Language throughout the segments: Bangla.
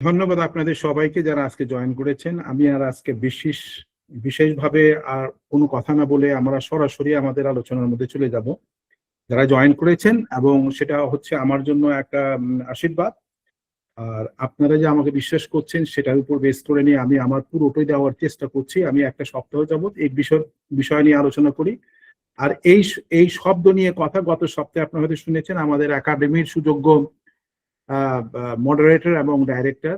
ধন্যবাদ আপনাদের সবাইকে যারা আজকে জয়েন করেছেন। আমি আর আজকে বিশেষভাবে আর কোনো কথা না বলে আমরা সরাসরি আমাদের আলোচনার মধ্যে চলে যাব। যারা জয়েন করেছেন এবং সেটা হচ্ছে আমার জন্য একটা আশীর্বাদ। আর আপনারা যে আমাকে বিশ্বাস করছেন সেটার উপর বেস করে নিয়ে আমি আমার পুরোটাই দেওয়ার চেষ্টা করছি। আমি একটা সপ্তাহ যাবত এই বিষয় নিয়ে আলোচনা করি। আর এই শব্দ নিয়ে কথা গত সপ্তাহে আপনারা হয়তো শুনেছেন আমাদের একাডেমির সুযোগ্য মডারেটর এবং ডাইরেক্টর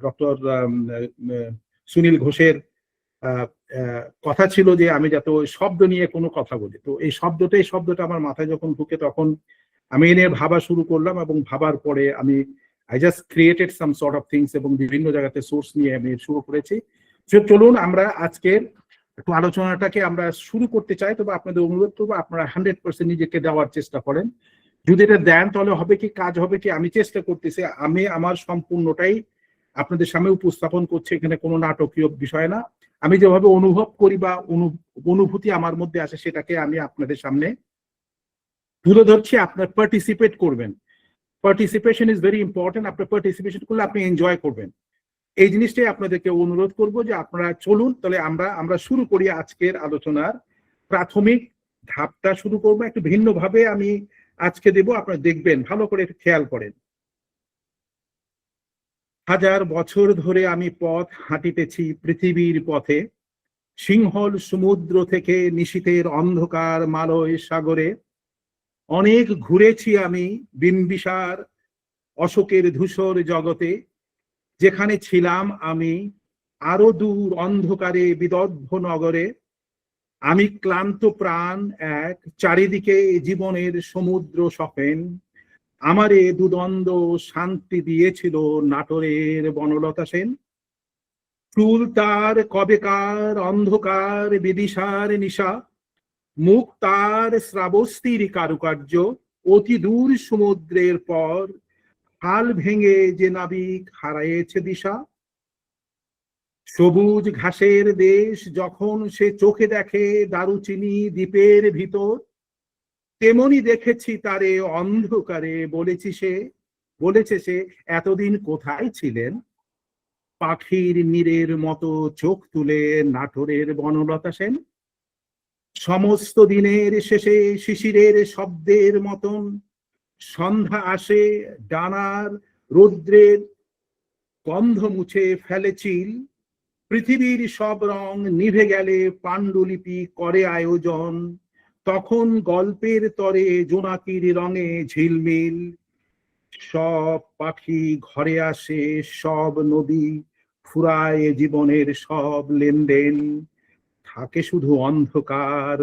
ডক্টর সুনীল ঘোষের কথা ছিল যে আমি যাতে ওই শব্দ নিয়ে কোনো কথা বলি। তো এই শব্দটা আমার মাথায় যখন ঢুকে তখন আমি এ নিয়ে ভাবা শুরু করলাম এবং ভাবার পরে আমি I just created some sort of things এবং বিভিন্ন জায়গাতে সোর্স নিয়ে আমি শুরু করেছি। চলুন আমরা আজকের একটু আলোচনাটাকে আমরা শুরু করতে চাই। তবে আপনাদের অনুরোধ করবো আপনারা 100% নিজেকে দেওয়ার চেষ্টা করেন। যদি এটা দেন তাহলে হবে কি, কাজ হবে কি, আমি চেষ্টা করতেছি আমি আমার সম্পূর্ণটাই আপনাদের সামনে উপস্থাপন করছি। এখানে কোনো নাটকীয় বিষয় না, আমি যেভাবে অনুভব করি বা অনুভূতি আমার মধ্যে আসে সেটাকে আমি আপনাদের সামনে তুলে ধরছি। আপনার পার্টিসিপেট করবেন, পার্টিসিপেশন ইজ ভেরি ইম্পর্টেন্ট। আপনার পার্টিসিপেশন করলে আপনি এনজয় করবেন। এই জিনিসটাই আপনাদেরকে অনুরোধ করব যে আপনারা চলুন তাহলে আমরা শুরু করি আজকের আলোচনার প্রাথমিক ধাপটা শুরু করবো একটু ভিন্নভাবে আমি আজকে দেব। আপনারা দেখবেন, ভালো করে একটু খেয়াল করেন। হাজার বছর ধরে আমি পথ হাঁটিতেছি পৃথিবীর পথে, সিংহল সমুদ্র থেকে নিশীথের অন্ধকার মালয় সাগরে। অনেক ঘুরেছি আমি বিম্বিসার অশোকের ধূসর জগতে, যেখানে ছিলাম আমি আরো দূর অন্ধকারে বিদগ্ধ নগরে। আমি ক্লান্ত প্রাণ এক, চারিদিকে জীবনের সমুদ্র সফেন। আমারে দুদণ্ড শান্তি দিয়েছিল নাটোরের বনলতা সেন। চুল তার কবেকার অন্ধকার বিদিশার নিশা, মুখ তার শ্রাবস্তির কারুকার্য। অতি দূর সমুদ্রের পর হাল ভেঙে যে নাবিক হারাইয়েছে দিশা। সবুজ ঘাসের দেশ যখন সে চোখে দেখে দারুচিনি দ্বীপের ভিতর, তেমনি দেখেছি তারে অন্ধকারে। বলেছে সে এতদিন কোথায় ছিলেন। পাখির নীরের মতো চোখ তুলে নাটোরের বনলতা সেন। সমস্ত দিনের শেষে শিশিরের শব্দের মতন সন্ধ্যা আসে, ডানার রৌদ্রের গন্ধ মুছে ফেলেছিল। পৃথিবীর সব রং নিভে গেলে পাণ্ডুলিপি করে আয়োজন, তখন গল্পের তরে জোনাকির রঙে ঝিলমিল। সব পাখি ঘরে আসে, সব নদী ফুরায় জীবনের সব লেনদেন। থাকে শুধু অন্ধকার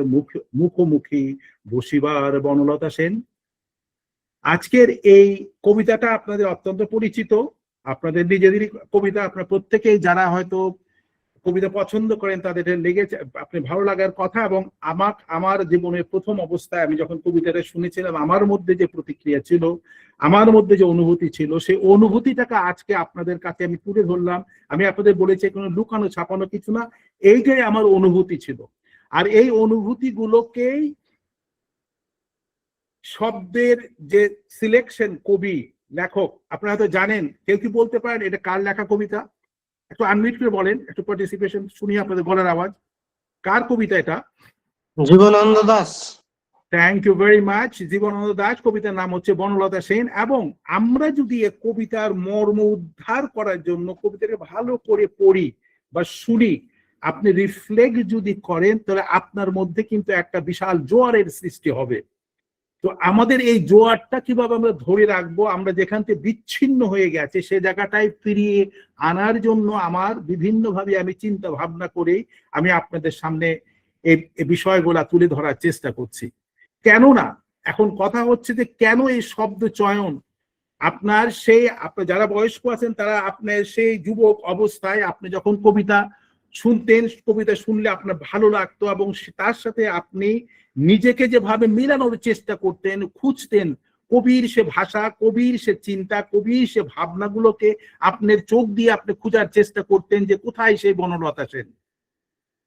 মুখোমুখি বসিবার বনলতা সেন। আজকের এই কবিতাটা আপনাদের অত্যন্ত পরিচিত, আপনাদের নিজেদেরই কবিতা। আপনার প্রত্যেকেই যারা হয়তো কবিতা পছন্দ করেন তাদের লেগেছে, আপনি ভালো লাগার কথা। এবং আমার জীবনের প্রথম অবস্থায় আমি যখন কবিতাটা শুনেছিলাম আমার মধ্যে যে প্রতিক্রিয়া ছিল, আমার মধ্যে যে অনুভূতি ছিল, সেই অনুভূতিটাকে আজকে আপনাদের কাছে আমি তুলে ধরলাম। আমি আপনাদের বলেছি কোনো লুকানো ছাপানো কিছু না, এইটাই আমার অনুভূতি ছিল। আর এই অনুভূতিগুলোকেই শব্দের যে সিলেকশন, কবি লেখক আপনারা হয়তো জানেন। কেউ কি বলতে পারেন এটা কার লেখা কবিতা? একটু আনমিউট করে বলেন, একটু পার্টিসিপেশন শুনি আপনাদের গলার আওয়াজ। কার কবিতা এটা? Jibanananda Das. Thank you very much. Jibanananda Das, কবিতার নাম হচ্ছে বনলতা সেন। এবং আমরা যদি এই কবিতার মর্ম উদ্ধার করার জন্য কবিতাকে ভালো করে পড়ি বা শুনি, আপনি রিফ্লেক্ট যদি করেন তাহলে আপনার মধ্যে কিন্তু একটা বিশাল জোয়ারের সৃষ্টি হবে। তো আমাদের এই জোয়ারটা কিভাবে আমরা ধরে রাখবো, আমরা যেখান থেকে বিচ্ছিন্ন হয়ে গেছে সে জায়গাটায় ফিরিয়ে আনার জন্য আমার বিভিন্নভাবে আমি চিন্তা ভাবনা করে আমি আপনাদের সামনে এই বিষয়গুলা তুলে ধরার চেষ্টা করছি। কেননা এখন কথা হচ্ছে যে কেন এই শব্দ চয়ন। আপনার যারা বয়স্ক আছেন তারা আপনার সেই যুবক অবস্থায় আপনি যখন কবিতা শুনতেন, কবিতা শুনলে আপনার ভালো লাগতো এবং তার সাথে আপনি নিজেকে যেভাবে মিলানোর চেষ্টা করতেন, খুঁজতেন কবির সে ভাষা, কবির সে চিন্তা, কবির সে ভাবনাগুলোকে আপনার চোখ দিয়ে আপনি খোঁজার চেষ্টা করতেন যে কোথায় সেই বনলতা সেন,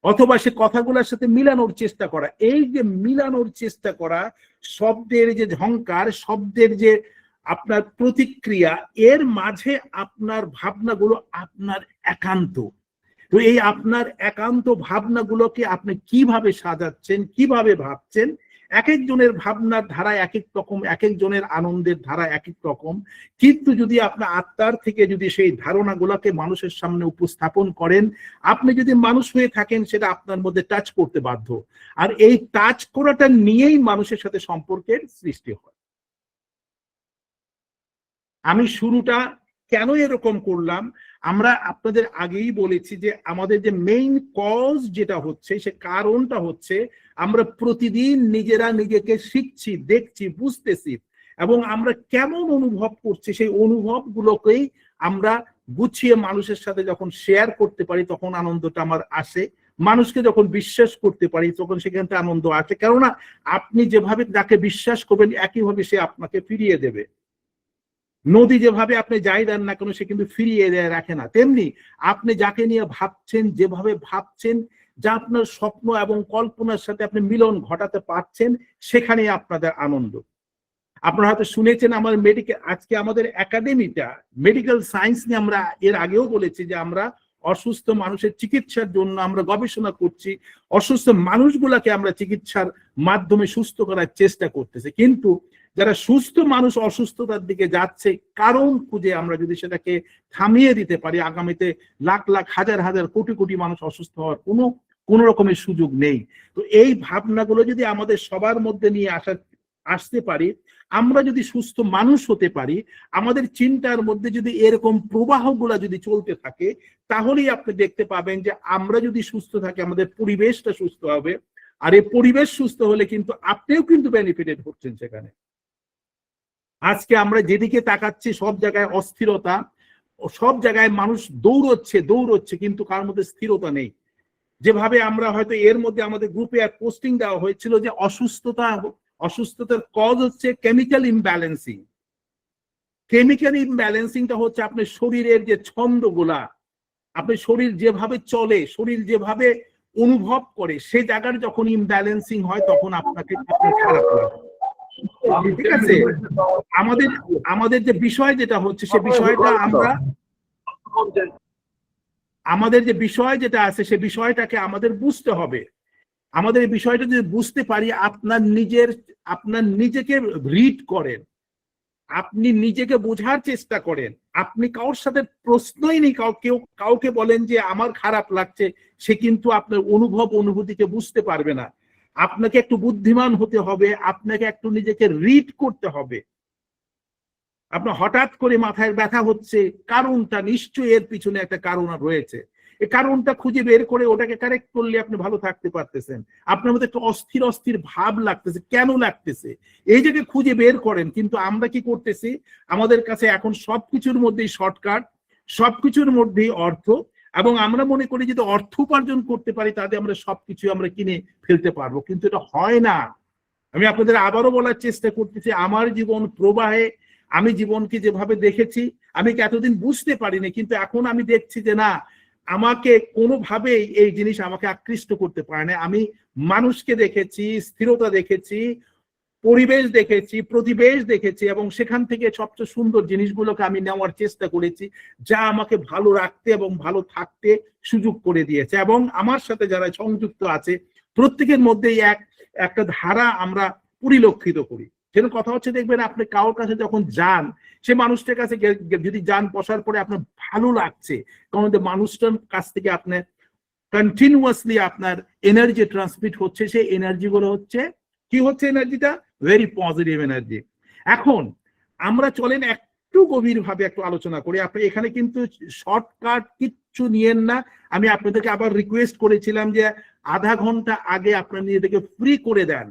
অথবা সে কথাগুলোর সাথে মিলানোর চেষ্টা করা। এই যে মিলানোর চেষ্টা করা, শব্দের যে ঝংকার, শব্দের যে আপনার প্রতিক্রিয়া, এর মাঝে আপনার ভাবনাগুলো আপনার একান্ত। তো এই আপনার একান্ত ভাবনাগুলোকে আপনি কিভাবে সাজাচ্ছেন, কিভাবে ভাবছেন, এক একজনের ভাবনার ধারা এক এক রকম, এক একজনের আনন্দের ধারা এক এক রকম। কিন্তু যদি আপনার আত্মার থেকে যদি সেই ধারণাগুলোকে মানুষের সামনে উপস্থাপন করেন, আপনি যদি মানুষ হয়ে থাকেন, সেটা আপনার মধ্যে টাচ করতে বাধ্য। আর এই টাচ করাটা নিয়েই মানুষের সাথে সম্পর্কের সৃষ্টি হয়। আমি শুরুটা কেন এরকম করলাম, আমরা আপনাদের আগেই বলেছি যে আমাদের যে মেইন কজ যেটা হচ্ছে, সে কারণটা হচ্ছে আমরা প্রতিদিন নিজেরা নিজেকে শিখছি, দেখছি, বুঝতেছি, এবং আমরা কেমন অনুভব করছি সেই অনুভবগুলোকেই আমরা গুছিয়ে মানুষের সাথে যখন শেয়ার করতে পারি তখন আনন্দটা আমার আসে। মানুষকে যখন বিশ্বাস করতে পারি তখন সেখান থেকে আনন্দ আসে, কেননা আপনি যেভাবে যাকে বিশ্বাস করবেন একইভাবে সে আপনাকে ফিরিয়ে দেবে। নদী যেভাবে আপনি যাই দেন না কেন সে কিন্তু ফিরিয়ে দেয় রাখে না, তেমনি আপনি যাকে নিয়ে ভাবছেন, যেভাবে ভাবছেন, যা আপনার স্বপ্ন এবং কল্পনার সাথে আপনি মিলন ঘটাতে পারছেন, সেখানেই আপনাদের আনন্দ। আপনারা হয়তো শুনেছেন আমার আজকে আমাদের একাডেমিটা মেডিকেল সায়েন্স নিয়ে, আমরা এর আগেও বলেছি যে আমরা অসুস্থ মানুষের চিকিৎসার জন্য আমরা গবেষণা করছি, অসুস্থ মানুষগুলাকে আমরা চিকিৎসার মাধ্যমে সুস্থ করার চেষ্টা করতেছি। কিন্তু যারা সুস্থ মানুষ অসুস্থতার দিকে যাচ্ছে, কারণ খুঁজে আমরা যদি সেটাকে থামিয়ে দিতে পারি, আগামীতে লাখ লাখ হাজার হাজার কোটি কোটি মানুষ অসুস্থ হওয়ার কোনো রকমের সুযোগ নেই। তো এই ভাবনাগুলো যদি আমাদের সবার মধ্যে নিয়ে আসতে পারি, আমরা যদি সুস্থ মানুষ হতে পারি, আমাদের চিন্তার মধ্যে যদি এরকম প্রবাহগুলা যদি চলতে থাকে, তাহলেই আপনি দেখতে পাবেন যে আমরা যদি সুস্থ থাকি আমাদের পরিবেশটা সুস্থ হবে। আর এই পরিবেশ সুস্থ হলে কিন্তু আপনিও কিন্তু বেনিফিটেড হচ্ছেন সেখানে। আজকে আমরা যেদিকে তাকাচ্ছি সব জায়গায় অস্থিরতা, সব জায়গায় মানুষ দৌড়চ্ছে, কিন্তু কার মধ্যে স্থিরতা নেই। যেভাবে আমরা হয়তো এর মধ্যে আমাদের গ্রুপে এক পোস্টিং দেওয়া হয়েছিল যে অসুস্থতার কজ হচ্ছে কেমিক্যাল ইমব্যালেন্সিং। কেমিক্যাল ইমব্যালেন্সিংটা হচ্ছে আপনার শরীরের যে ছন্দগুলা, আপনার শরীর যেভাবে চলে, শরীর যেভাবে অনুভব করে, সে জায়গার যখন ইমব্যালেন্সিং হয় তখন আপনাকে খারাপ লাগে। ঠিক আছে, আমাদের যে বিষয় যেটা হচ্ছে সে বিষয়টা আমাদের যে বিষয় যেটা আছে সে বিষয়টাকে আমাদের বুঝতে হবে। আমাদের এই বিষয়টা যদি বুঝতে পারি, আপনার নিজেকে রিড করেন, আপনি নিজেকে বোঝার চেষ্টা করেন, আপনি কারোর সাথে প্রশ্নই নেই কাউকে বলেন যে আমার খারাপ লাগছে, সে কিন্তু আপনার অনুভূতিকে বুঝতে পারবে না। আপনাকে একটু বুদ্ধিমান হতে হবে, আপনাকে একটু নিজেকে রিড করতে হবে। আপনার হঠাৎ করে মাথায় ব্যথা হচ্ছে, কারণটা নিশ্চয়ই এর পিছনে একটা কারণ রয়েছে। এই কারণটা খুঁজে বের করে ওটাকে কারেক্ট করলে আপনি ভালো থাকতে পারতেছেন। আপনার মধ্যে একটা অস্থির ভাব লাগতেছে, কেন লাগতেছে, এই যে খুঁজে বের করেন। কিন্তু আমরা কি করতেছি, আমাদের কাছে এখন সবকিছুর মধ্যেই শর্টকাট, সবকিছুর মধ্যেই অর্থ, এবং আমরা মনে করি যদি অর্থ উপার্জন করতে পারি তাতে আমরা সবকিছু আমরা কিনে ফেলতে পারবো, কিন্তু এটা হয় না। আমি আপনাদের আবারও বলার চেষ্টা করতেছি, আমার জীবন প্রবাহে আমি জীবনকে যেভাবে দেখেছি, আমি এতদিন বুঝতে পারিনি, কিন্তু এখন আমি দেখছি যে না, আমাকে কোনোভাবেই এই জিনিস আমাকে আকৃষ্ট করতে পারে না। আমি মানুষকে দেখেছি, স্থিরতা দেখেছি, পরিবেশ দেখেছি, প্রতিবেশ দেখেছি, এবং সেখান থেকে সবচেয়ে সুন্দর জিনিসগুলোকে আমি নেওয়ার চেষ্টা করেছি, যা আমাকে ভালো রাখতে এবং ভালো থাকতে সুযোগ করে দিয়েছে। এবং আমার সাথে যারা সংযুক্ত আছে প্রত্যেকের মধ্যেই একটা ধারা আমরা পরিলক্ষিত করি। সেটা কথা হচ্ছে, দেখবেন আপনি কারোর কাছে যখন যান, সে মানুষটার কাছে যদি যান, বসার পরে আপনার ভালো লাগছে, কারণ মানুষটার কাছ থেকে আপনার কন্টিনিউয়াসলি আপনার এনার্জি ট্রান্সমিট হচ্ছে। সেই এনার্জি গুলো হচ্ছে কি হচ্ছে, এনার্জিটা ভেরি পজিটিভ এনার্জি। এখন আমরা চলেন একটু গভীর ভাবে একটু আলোচনা করি। আপনি এখানে কিন্তু শর্টকাট কিচ্ছু নিয়েন না। আমি আপনাদেরকে আবার রিকোয়েস্ট করেছিলাম যে আধা ঘন্টা আগে আপনার নিজেদেরকে ফ্রি করে দেন,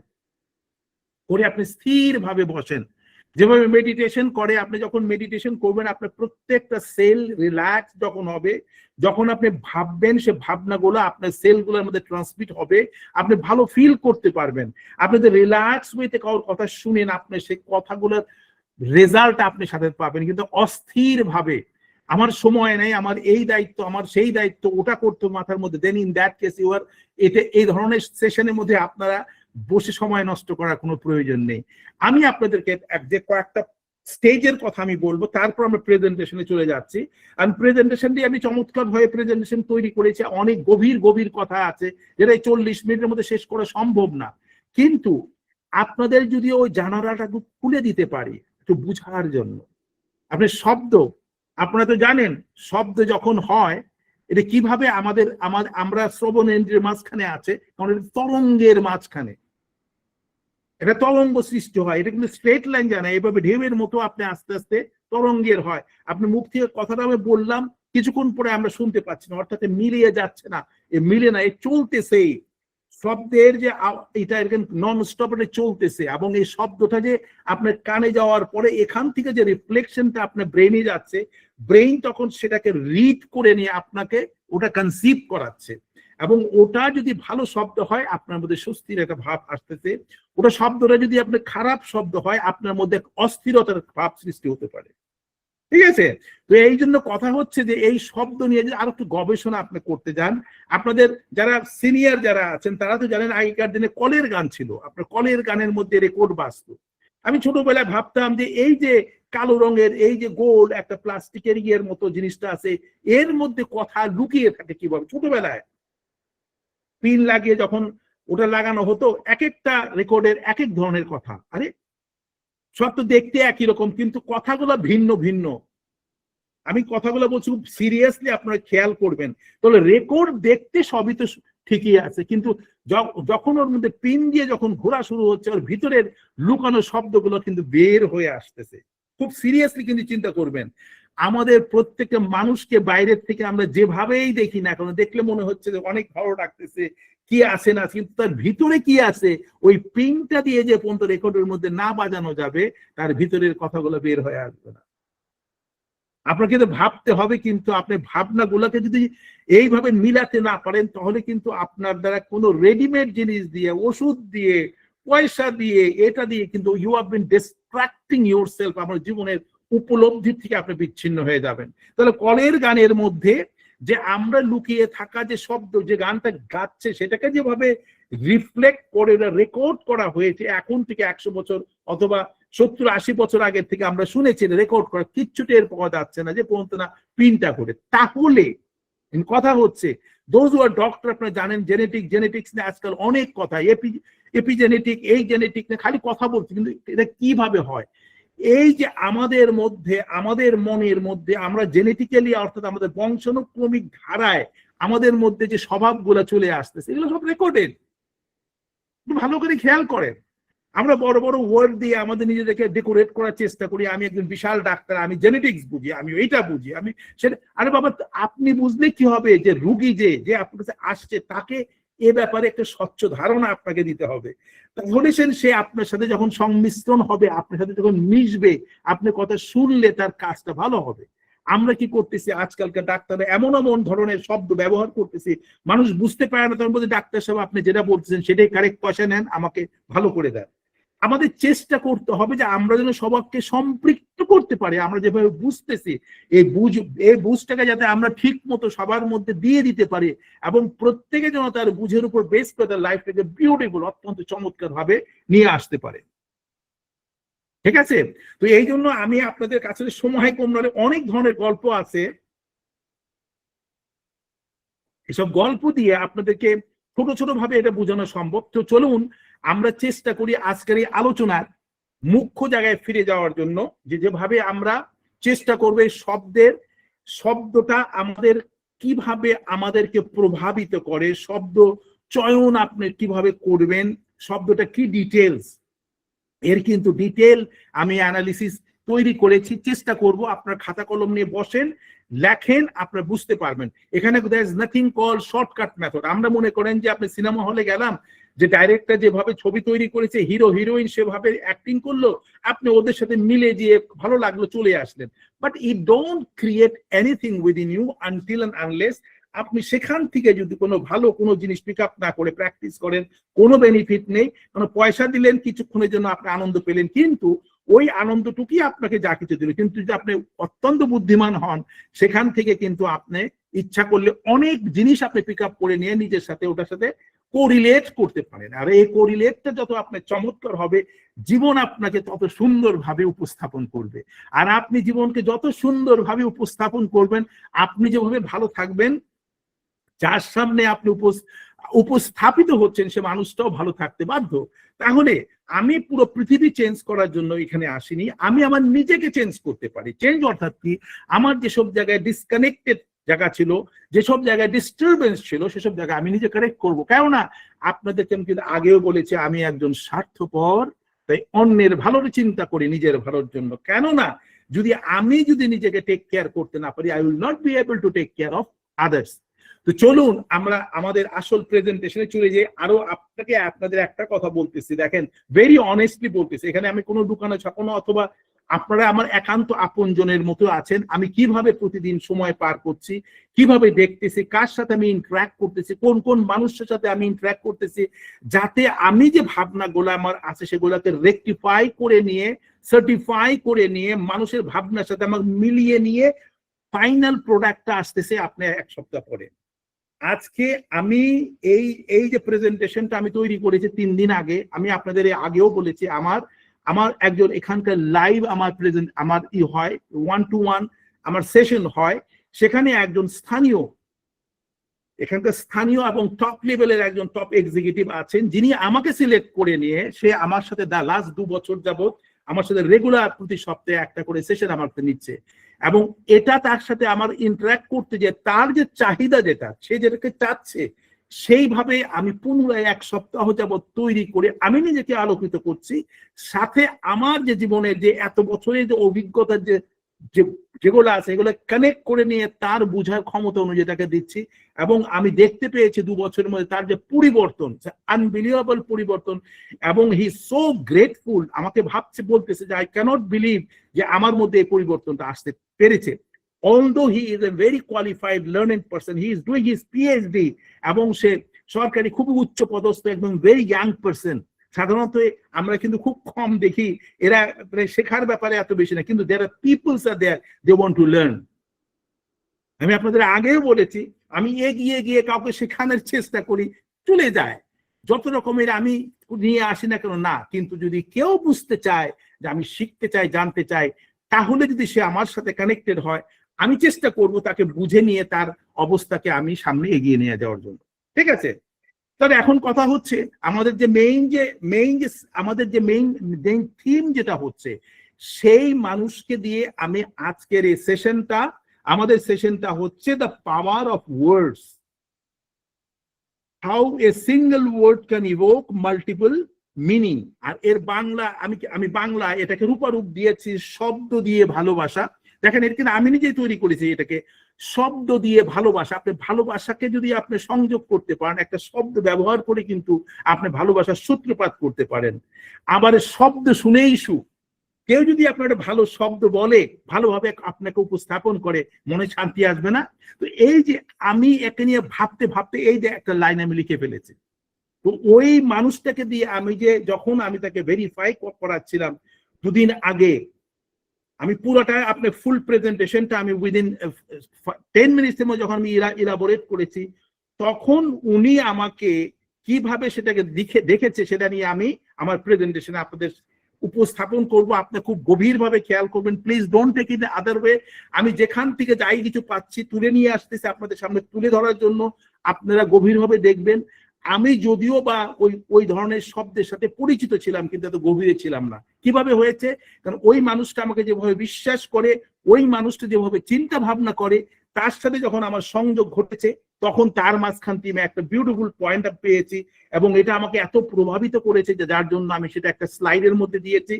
করে আপনি স্থির ভাবে বসেন। যেভাবে মেডিটেশন করে, আপনি যখন মেডিটেশন করবেন আপনার প্রত্যেকটা সেল রিল্যাক্স যখন হবে, যখন আপনি ভাববেন সে ভাবনাগুলো আপনার সেলগুলোর মধ্যে ট্রান্সমিট হবে, আপনি ভালো ফিল করতে পারবেন। আপনি যদি রিল্যাক্স ওয়েতে কারোর কথা শুনেন, আপনি সেই কথাগুলোর রেজাল্ট আপনি সাথে পাবেন। কিন্তু অস্থির ভাবে আমার সময় নেই, আমার এই দায়িত্ব, আমার সেই দায়িত্ব, ওটা করতে মাথার মধ্যে, then in that case you are, এই ধরনের সেশনের মধ্যে আপনারা বসে সময় নষ্ট করার কোনো প্রয়োজন নেই। আমি আপনাদেরকে যে কয়েকটা স্টেজের কথা আমি বলবো, তারপর আমরা প্রেজেন্টেশনে চলে যাচ্ছি। আর প্রেজেন্টেশন দিয়ে আমি চমৎকার ভাবে প্রেজেন্টেশন তৈরি করেছি, অনেক গভীর গভীর কথা আছে যেটা 40 মিনিটের মধ্যে শেষ করা সম্ভব না। কিন্তু আপনাদের যদি ওই জানালাটা খুলে দিতে পারি একটু বুঝার জন্য, আপনি শব্দ, আপনারা তো জানেন শব্দ যখন হয় এটা কিভাবে আমাদের আমরা শ্রবণেন্দ্রের মাঝখানে আছে, কারণ এটা তরঙ্গের মাঝখানে, এটা তরঙ্গ সৃষ্টি হয়, এটা কিন্তু স্ট্রেট লাইন যায় না, এভাবে ঢেউয়ের মতো আপনি আস্তে আস্তে তরঙ্গের হয়। আপনি মুখ থেকে কথাটা আমি বললাম, কিছুক্ষণ পরে আমরা শুনতে পাচ্ছি না, অর্থাৎ মিলিয়ে যাচ্ছে না, এ মিলে না, এ চলতেছে। শব্দের যে এটা নন স্টপ চলতেছে, এবং এই শব্দটা যে আপনার কানে যাওয়ার পরে এখান থেকে যে রিফ্লেকশনটা আপনার ব্রেনে যাচ্ছে, ব্রেইন তখন সেটাকে রিড করে নিয়ে আপনাকে ওটা কনসিভ করাচ্ছে। এবং ওটা যদি ভালো শব্দ হয় আপনার মধ্যে স্বস্তির একটা ভাব আসতেছে, ওটা শব্দটা যদি আপনার খারাপ শব্দ হয় আপনার মধ্যে অস্থিরতার ভাব সৃষ্টি হতে পারে। ঠিক আছে? তো এই জন্য কথা হচ্ছে যে এই শব্দ নিয়ে যদি আরো একটু গবেষণা আপনি করতে যান, আপনাদের যারা সিনিয়র যারা আছেন তারা তো জানেন আগেকার দিনে কলের গান ছিল, আপনার কলের গানের মধ্যে রেকর্ড বাজতো। আমি ছোটবেলায় ভাবতাম যে এই যে কালো রঙের এই যে গোল একটা প্লাস্টিকের ইয়ের মতো জিনিসটা আছে, এর মধ্যে কথা লুকিয়ে থাকে কিভাবে। ছোটবেলায় পিন লাগিয়ে যখন ওটা লাগানো হতো, এক একটা রেকর্ডের এক এক ধরনের কথা, আরে সব তো দেখতে একই রকম কিন্তু কথাগুলো ভিন্ন ভিন্ন। আমি কথাগুলো বলছি খুব সিরিয়াসলি, আপনারা খেয়াল করবেন। তাহলে রেকর্ড দেখতে সবই তো ঠিকই আছে, কিন্তু যখন ওর মধ্যে পিন দিয়ে যখন ঘোরা শুরু হচ্ছে, ওর ভিতরের লুকানো শব্দগুলো কিন্তু বের হয়ে আসতেছে। খুব সিরিয়াসলি কিন্তু চিন্তা করবেন। আমাদের প্রত্যেকটা মানুষকে বাইরের থেকে আমরা যেভাবেই দেখি না কেন, দেখলে মনে হচ্ছে যে অনেক ভালো লাগতেছে, কি আছে না, কিন্তু তার ভিতরে কি আছে ওই পিনটা দিয়ে যে পর্যন্ত রেকর্ডের মধ্যে না বাজানো যাবে তার ভিতরের কথাগুলো বের হয়ে আসবে না। আপনাকে কিন্তু ভাবতে হবে, কিন্তু আপনি ভাবনাগুলোকে যদি এইভাবে মিলাতে না পারেন তাহলে কিন্তু আপনার দ্বারা কোনো রেডিমেড জিনিস দিয়ে, ওষুধ দিয়ে, পয়সা দিয়ে, এটা দিয়ে কিন্তু you have been distracting yourself, আপনার জীবনের উপলব্ধি থেকে আপনি বিচ্ছিন্ন হয়ে যাবেন। তাহলে কলের গানের মধ্যে যে আমরা লুকিয়ে থাকা যে শব্দ, যে গানটা গাচ্ছে সেটাকে যেভাবে রিফ্লেক্ট করে রেকর্ড করা হয়েছে এখন থেকে 100 বছর অথবা 70-80 বছর আগের থেকে আমরা শুনেছি রেকর্ড করা, কিচ্ছু টের পাওয়া যাচ্ছে না যে পর্যন্ত না পিনটা করে। তাহলে কথা হচ্ছে দোজ হু আর ডক্টর, আপনারা জানেন জেনেটিক্স নিয়ে আজকাল অনেক কথা, এপিজেনেটিক, এই জেনেটিক নিয়ে খালি কথা বলছে, কিন্তু এটা কিভাবে হয়? এই যে আমাদের মধ্যে, আমাদের মনের মধ্যে আমরা জেনেটিক্যালি অর্থাৎ আমাদের বংশানুক্রমিক ধারায় আমাদের মধ্যে যে স্বভাবগুলো চলে আসতেছে এগুলো সব রেকর্ডেড। ভালো করে খেয়াল করেন, আমরা বড় বড় ওয়ার্ড দিয়ে আমাদের নিজেদেরকে ডেকোরেট করার চেষ্টা করি, আমি একজন বিশাল ডাক্তার, আমি জেনেটিক্স বুঝি, আমি এইটা বুঝি, আমি সেটা। আরে বাবা, আপনি বুঝলে কি হবে? যে রুগী যে আপনার কাছে আসছে তাকে এ ব্যাপারে একটা স্বচ্ছ ধারণা আপনাকে দিতে হবে। তাহলে সে আপনার সাথে যখন সংমিশ্রণ হবে, আপনার সাথে যখন মিশবে, আপনার কথা শুনলে তার কাজটা ভালো হবে। আমরা কি করতেছি আজকালকার ডাক্তাররা এমন এমন ধরনের শব্দ ব্যবহার করতেছি, মানুষ বুঝতে পারে না, তার মধ্যে ডাক্তার সাহেব আপনি যেটা বলতেছেন সেটাই কারেক্ট, পয়সা নেন, আমাকে ভালো করে দেন। আমাদের চেষ্টা করতে হবে যে আমরা যেন সবাইকে সম্পৃক্ত করতে পারি, আমরা যেভাবে বুঝতেছি এই বুঝটাকে যাতে আমরা ঠিক মতো সবার মধ্যে দিয়ে দিতে পারি, এবং প্রত্যেকে যেন তার বুঝের উপর বেস করে তার লাইফটাকে বিউটিফুল, অত্যন্ত চমৎকার ভাবে নিয়ে আসতে পারে। ঠিক আছে? তো এই জন্য আমি আপনাদের কাছে সময় কম নয়, অনেক ধরনের গল্প আছে, এসব গল্প দিয়ে আপনাদেরকে ছোট ছোট ভাবে এটা বোঝানো সম্ভব। তো চলুন আমরা চেষ্টা করি আজকের এই আলোচনার মুখ্য জায়গায় ফিরে যাওয়ার জন্য, যেভাবে আমরা চেষ্টা করবো শব্দটা আমাদের কিভাবে আমাদেরকে প্রভাবিত করে, শব্দ চয়ন আপনি কিভাবে করবেন, শব্দটা কি ডিটেলস, এর কিন্তু ডিটেল আমি অ্যানালিসিস তৈরি করেছি। চেষ্টা করব আপনার খাতা কলম নিয়ে বসেন, লেখেন, আপনারা বুঝতে পারবেন। এখানে there is nothing call shortcut method. আমরা মনে করেন যে আপনি সিনেমা হলে গেলাম, যে ডাইরেক্টর যেভাবে ছবি তৈরি করেছে, হিরো হিরোইন সেভাবে অ্যাক্টিং করলো, আপনি ওদের সাথে মিলে গিয়ে ভালো লাগলো চলে আসলেন। But it don't create anything within you until and unless আপনি সেখান থেকে যদি কোনো ভালো কোনো জিনিস পিক আপ না করে প্র্যাকটিস করেন, কোনো বেনিফিট নেই। কারণ পয়সা দিলেন কিছুক্ষণের জন্য, আপনি আনন্দ পেলেন, কিন্তু ওই আনন্দটুকুই আপনাকে যা কিছু দিল। কিন্তু যদি আপনি অত্যন্ত বুদ্ধিমান হন, সেখান থেকে কিন্তু আপনি ইচ্ছা করলে অনেক জিনিস আপনি পিক আপ করে নিয়ে নিজের সাথে ওটার সাথে কোরিলেট করতে পারেন। আর এই কোরিলেটটা যত আপনার চমৎকার হবে, জীবন আপনাকে তত সুন্দরভাবে উপস্থাপন করবে। আর আপনি জীবনকে যত সুন্দরভাবে উপস্থাপন করবেন, আপনি যেভাবে ভালো থাকবেন, যার সামনে আপনি উপস্থাপিত হচ্ছেন সে মানুষটাও ভালো থাকতে বাধ্য। তাহলে আমি পুরো পৃথিবী চেঞ্জ করার জন্য এখানে আসিনি, আমি আমার নিজেকে চেঞ্জ করতে পারি। চেঞ্জ অর্থাৎ কি, আমার যেসব জায়গায় ডিসকানেক্টেড জায়গা ছিল, যেসব জায়গায় ডিস্টারবেন্স ছিল, সেসব জায়গায় আমি নিজে কারেক্ট করবো। কেননা আপনাদেরকে আমি কিন্তু আগেও বলেছি, আমি একজন স্বার্থপর, তাই অন্যের ভালোর চিন্তা করি নিজের ভালোর জন্য। কেননা যদি নিজেকে টেক কেয়ার করতে না পারি, I will not be able to take care of others. তো চলুন আমরা আমাদের আসল প্রেজেন্টেশনে চলে যাই। আরো আপনাদের একটা কথা বলতেছি, দেখেন, ভেরি অনেস্টলি বলতেছি, এখানে আমি কোনো দোকানে ছাপানো অথবা আপনারা আমার একান্ত আপনজনের মতো আছেন। আমি কিভাবে প্রতিদিন সময় পার করছি, কিভাবে দেখতেছি, কার সাথে আমি ইন্টারাক্ট করতেছি, কোন কোন মানুষের সাথে আমি ইন্টারাক্ট করতেছি, যাতে আমি যে ভাবনাগুলো আমার আছে সেগুলোকে রেকটিফাই করে নিয়ে, সার্টিফাই করে নিয়ে, মানুষের ভাবনার সাথে আমার মিলিয়ে নিয়ে ফাইনাল প্রোডাক্টটা আসতেছে আপনার এক সপ্তাহ পরে। আজকে আমি এই এই যে প্রেজেন্টেশনটা আমি তৈরি করেছি 3 দিন আগে, আমি আপনাদের আগেও বলেছি, আমার একজন এখানকার লাইভ আমার হয় 1-to-1 আমার সেশন হয়, সেখানে একজন এখানকার স্থানীয় এবং টপ লেভেলের একজন টপ এক্সিকিউটিভ আছেন, যিনি আমাকে সিলেক্ট করে নিয়ে সে আমার সাথে লাস্ট 2 বছর যাবত আমার সাথে রেগুলার প্রতি সপ্তাহে একটা করে সেশন আমার নিচ্ছে। এবং এটা তার সাথে আমার ইন্টারাক্ট করতে, যে তার যে চাহিদা, যেটা সে যেটাকে চাচ্ছে, সেইভাবে আমি পুনরায় 1 সপ্তাহ যাবত তৈরি করে আমি নিজেকে আলোকিত করছি। সাথে আমার যে জীবনের যে এত বছরের যে অভিজ্ঞতার যেগুলো আছে, এগুলো কানেক্ট করে নিয়ে তার বোঝার ক্ষমতা অনুযায়ী তাকে দিচ্ছি। এবং আমি দেখতে পেয়েছি 2 বছরের মধ্যে তার যে পরিবর্তন, আনবিলিভেবল পরিবর্তন। এবং হি সো গ্রেটফুল, আমাকে বলতেছে যে আই ক্যানট বিলিভ যে আমার মধ্যে এই পরিবর্তনটা আসতে পেরেছে। Although he is a very qualified learning person, he is doing his PhD, এবং সে সরকারি খুব উচ্চ পদস্থ একদম ভেরি ইয়াং পার্সন। সাধারণত আমরা কিন্তু খুব কম দেখি এরা শেখার ব্যাপারে এত বেশি না, কিন্তু there are people are there, they want to learn. আমি আপনাদের আগেও বলেছি, আমি এগিয়ে গিয়ে কাউকে শেখানোর চেষ্টা করি, চলে যায়, যত রকমের আমি নিয়ে আসি না কেন, না, কিন্তু যদি কেউ বুঝতে চায় যে আমি শিখতে চাই, জানতে চাই, তাহলে যদি সে আমার সাথে কানেক্টেড হয়, আমি চেষ্টা করব তাকে বুঝে নিয়ে তার অবস্থাকে আমি সামনে এগিয়ে নিয়ে যাওয়ার জন্য। ঠিক আছে? তবে এখন কথা হচ্ছে, আমাদের যে মেইন থিম যেটা হচ্ছে, সেই মানুষকে দিয়ে আমি আজকের এই আমাদের সেশনটা হচ্ছে the power of words, how a single word can evoke multiple meaning. আর এর বাংলা আমি বাংলা এটাকে রূপারূপ দিয়েছি শব্দ দিয়ে ভালোবাসা। দেখেন, এটা কিন্তু আমি নিজেই তৈরি করেছি, এটাকে শব্দ দিয়ে ভালোবাসা। আপনি ভালোবাসাকে যদি আপনি সংযোগ করতে পারেন, একটা শব্দ ব্যবহার করে কিন্তু আপনি ভালোবাসার সূত্রপাত করতে পারেন। আবার শব্দ শুনেই সুখ। কেউ যদি আপনার একটা ভালো শব্দ বলে, ভালোভাবে আপনাকে উপস্থাপন করে, মনে শান্তি আসবে না? তো এই যে আমি একে নিয়ে ভাবতে ভাবতে এই যে একটা লাইন আমি লিখে ফেলেছি। তো ওই মানুষটাকে দিয়ে যখন আমি তাকে ভেরিফাই করাচ্ছিলাম 2 দিন আগে, আমি পুরোটা আপনার ফুল প্রেজেন্টেশনটা আমি উইদিন 10 মিনিটসের মধ্যে যখন আমি ইলাবোরেট করেছি, তখন উনি আমাকে কিভাবে সেটাকে দেখেছে সেটা নিয়ে আমি আমার প্রেজেন্টেশনে আপনাদের উপস্থাপন করব। আপনি খুব গভীরভাবে খেয়াল করবেন, please don't take it other way. আমি যেখান থেকে যাই কিছু পাচ্ছি তুলে নিয়ে আসতেছি আপনাদের সামনে তুলে ধরার জন্য, আপনারা গভীরভাবে দেখবেন। আমি যদিও বা ওই ধরনের শব্দের সাথে পরিচিত ছিলাম, কিন্তু এত গভীরে ছিলাম না। কিভাবে হয়েছে? কারণ ওই মানুষটা আমাকে যেভাবে বিশ্বাস করে, ওই মানুষটা যেভাবে চিন্তা ভাবনা করে, তার সাথে যখন আমার সংযোগ ঘটেছে, তখন তার মাঝখান থেকে একটা বিউটিফুল পয়েন্ট পেয়েছি। এবং এটা আমাকে এত প্রভাবিত করেছে যে যার জন্য আমি সেটা একটা স্লাইডের মধ্যে দিয়েছি।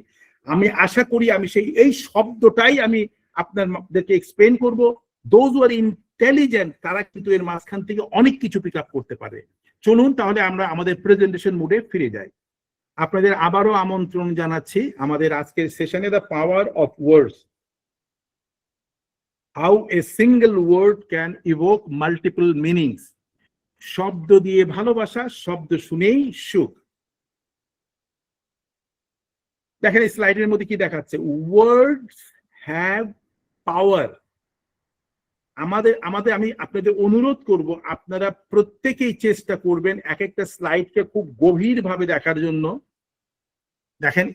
আমি আশা করি আমি এই শব্দটাই আমি আপনাদেরকে এক্সপ্লেন করব। দোজ হু আর ইন্টেলিজেন্ট, তারা কিন্তু এর মাঝখান থেকে অনেক কিছু পিক আপ করতে পারে। চলুন তাহলে আমরা আমাদের প্রেজেন্টেশন মোডে ফিরে যাই। আপনাদের আবারও আমন্ত্রণ জানাচ্ছি আমাদের আজকের সেশনে, the power of words, how a single word can evoke multiple meanings. শব্দ দিয়ে ভালোবাসা, শব্দ শুনেই সুখ। দেখেন স্লাইডের মধ্যে কি দেখাচ্ছে, ওয়ার্ডস হ্যাভ পাওয়ার। আমি আপনাদের অনুরোধ করব, আপনারা প্রত্যেকেই চেষ্টা করবেন এক একটা স্লাইডকে খুব গভীরভাবে দেখার জন্য। দেখেন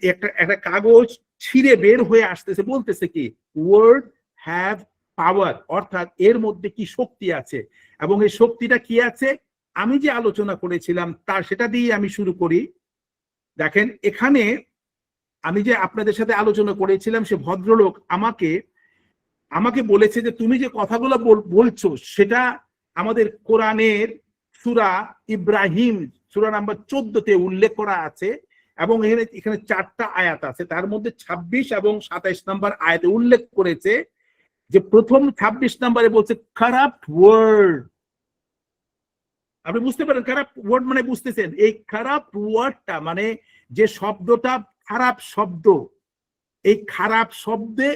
একটা কাগজ ছিঁড়ে বের হয়ে আসতেছে, বলতেছে কি ওয়ার্ড হ্যাভ পাওয়ার, অর্থাৎ এর মধ্যে কি শক্তি আছে, এবং এই শক্তিটা কি আছে আমি যে আলোচনা করেছিলাম তার সেটা দিয়ে আমি শুরু করি। দেখেন এখানে আমি যে আপনাদের সাথে আলোচনা করেছিলাম, সে ভদ্রলোক আমাকে বলেছে যে তুমি যে কথাগুলো বলছো সেটা আমাদের কোরআনের সূরা ইব্রাহিম সূরা নাম্বার 14-তে উল্লেখ করা আছে, এবং এখানে 4টা আয়াত আছে, তার মধ্যে 26 এবং 27 নম্বর আয়াতে উল্লেখ করেছে যে প্রথম 26 নম্বরে বলছে কারাপ্ট ওয়ার্ড। আপনি বুঝতে পারেন খারাপ ওয়ার্ড মানে বুঝতেছেন, এই খারাপ ওয়ার্ডটা মানে যে শব্দটা খারাপ শব্দ, এই খারাপ শব্দে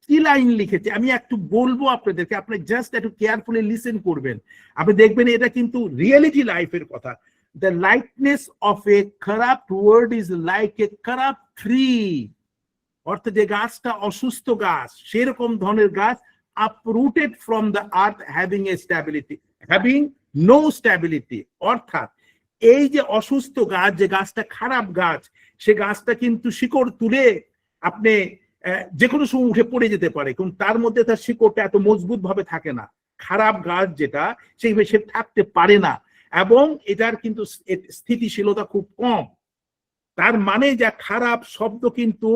কি লাইন লিখেছে আমি একটু বলবো আপনাদেরকে, আপনি জাস্ট একটু কেয়ারফুলি লিসেন করবেন, আপনি দেখবেন এটা কিন্তু রিয়েলিটি লাইফের কথা। The likeness of a corrupt word is like a corrupt tree, অর্থাৎ যে গাছটা অসুস্থ গাছ সেরকম ধরনের গাছ, uprooted from the earth having a stability, having no stability, অর্থাৎ এই যে অসুস্থ গাছ, যে গাছটা খারাপ গাছ, সে গাছটা কিন্তু শিকড় তুলে আপনি যে কোনো সময় উঠে পড়ে যেতে পারে, কিন্তু তার মধ্যে তার শিকড়টা এত মজবুত ভাবে থাকে না। খারাপ গাছ যেটা সেইভাবে সে থাকতে পারে না, এবং এটার কিন্তু স্থিতিশীলতা খুব কম। তার মানে যা খারাপ শব্দ কিন্তু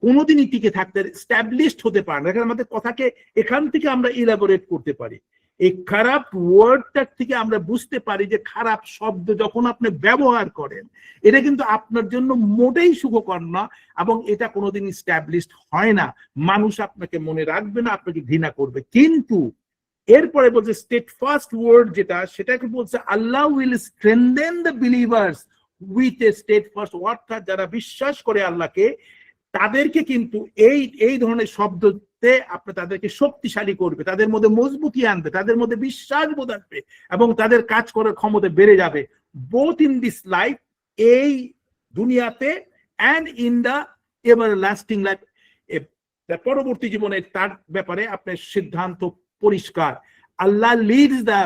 কোনোদিনই টিকে থাকতে স্ট্যাবলিশড হতে পারে না। আমাদের কথাকে এখান থেকে আমরা ইলাবোরেট করতে পারি, এই খারাপ ওয়ার্ডটার থেকে আমরা বুঝতে পারি যে খারাপ শব্দ যখন আপনি ব্যবহার করেন এটা কিন্তু আপনার জন্য মোটেই সুখকর না, এবং এটা কোনোদিন স্ট্যাবলিশড হয় না। মানুষ আপনাকে মনে রাখবে না, আপনাকে ঘৃণা করবে। কিন্তু এরপরে বলছে স্টেডফাস্ট ওয়ার্ড যেটা, সেটাকে বলছে Allah will strengthen the believers with a steadfast, অর্থাৎ যারা বিশ্বাস করে আল্লাহকে তাদেরকে কিন্তু এই ধরনের শব্দতে আপনি তাদেরকে শক্তিশালী করবে, তাদের মধ্যে মজবুতি আনবে, তাদের মধ্যে বিশ্বাস বোধ আসবে, এবং তাদের কাজ করার ক্ষমতা বেড়ে যাবে, বোথ ইন দিস লাইফ, এই দুনিয়াতে, and in the everlasting life, পরবর্তী জীবনে তার ব্যাপারে আপনার সিদ্ধান্ত পরিষ্কার। Allah leads the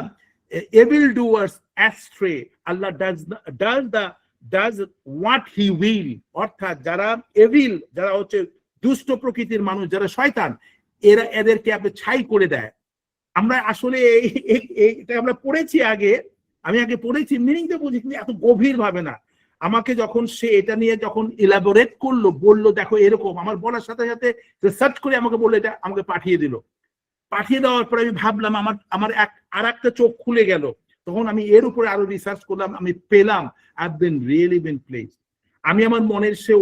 evil doers astray, Allah does what he will, অর্থাৎ যারা এভিল, যারা হচ্ছে দুষ্ট প্রকৃতির মানুষ, যারা শয়তান, এদেরকে আপনি ছাই করে দেয়। আমরা আসলে এটা আমরা পড়েছি আমি আগে পড়েছি, মিনিংটা বুঝি কিন্তু এত গভীর ভাবে না। আমাকে যখন সে এটা নিয়ে যখন ইলাবোরেট করলো, বললো দেখো এরকম, আমার বলার সাথে সাথে সার্চ করে আমাকে বললো, এটা আমাকে পাঠিয়ে দিল। পাঠিয়ে দেওয়ার পরে আমি ভাবলাম, আমার আর একটা চোখ খুলে গেল। তখন আমি এর উপরে আরো রিসার্চ করলাম, আমি পেলাম I've been really been pleased। আমি আমার মনের সে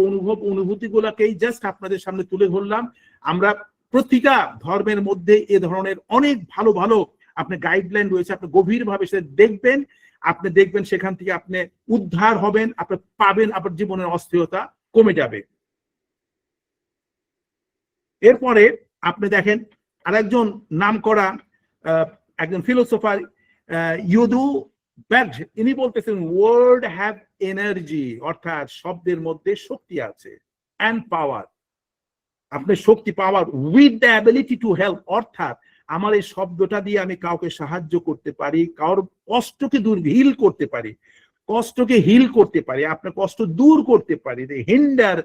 অনুভূতি গুলাকেই জাস্ট আপনাদের সামনে তুলে ধরলাম। আমরা প্রতিটা ধর্মের মধ্যে এ ধরনের অনেক ভালো ভালো আপনি গাইডলাইন রয়েছে, আপনি গভীরভাবে সে দেখবেন, আপনি দেখবেন সেখান থেকে আপনি উদ্ধার হবেন, আপনি পাবেন, আপনার জীবনের অস্থিরতা কমে যাবে। এরপরে আপনি দেখেন আরেকজন নাম করা একজন ফিলোসোফার ইউদু ব্যার্জ, ইনি বলতেছেন ওয়ার্ড হ্যাভ এনার্জি, অর্থাৎ শব্দের মধ্যে শক্তি আছে, অ্যান্ড পাওয়ার, আপনার শক্তি power, with the ability to help, অর্থাৎ আমার এই শব্দটা দিয়ে আমি কাউকে সাহায্য করতে পারি, কারোর কষ্টকে হিল করতে পারি, আপনার কষ্ট দূর করতে পারি। Hinder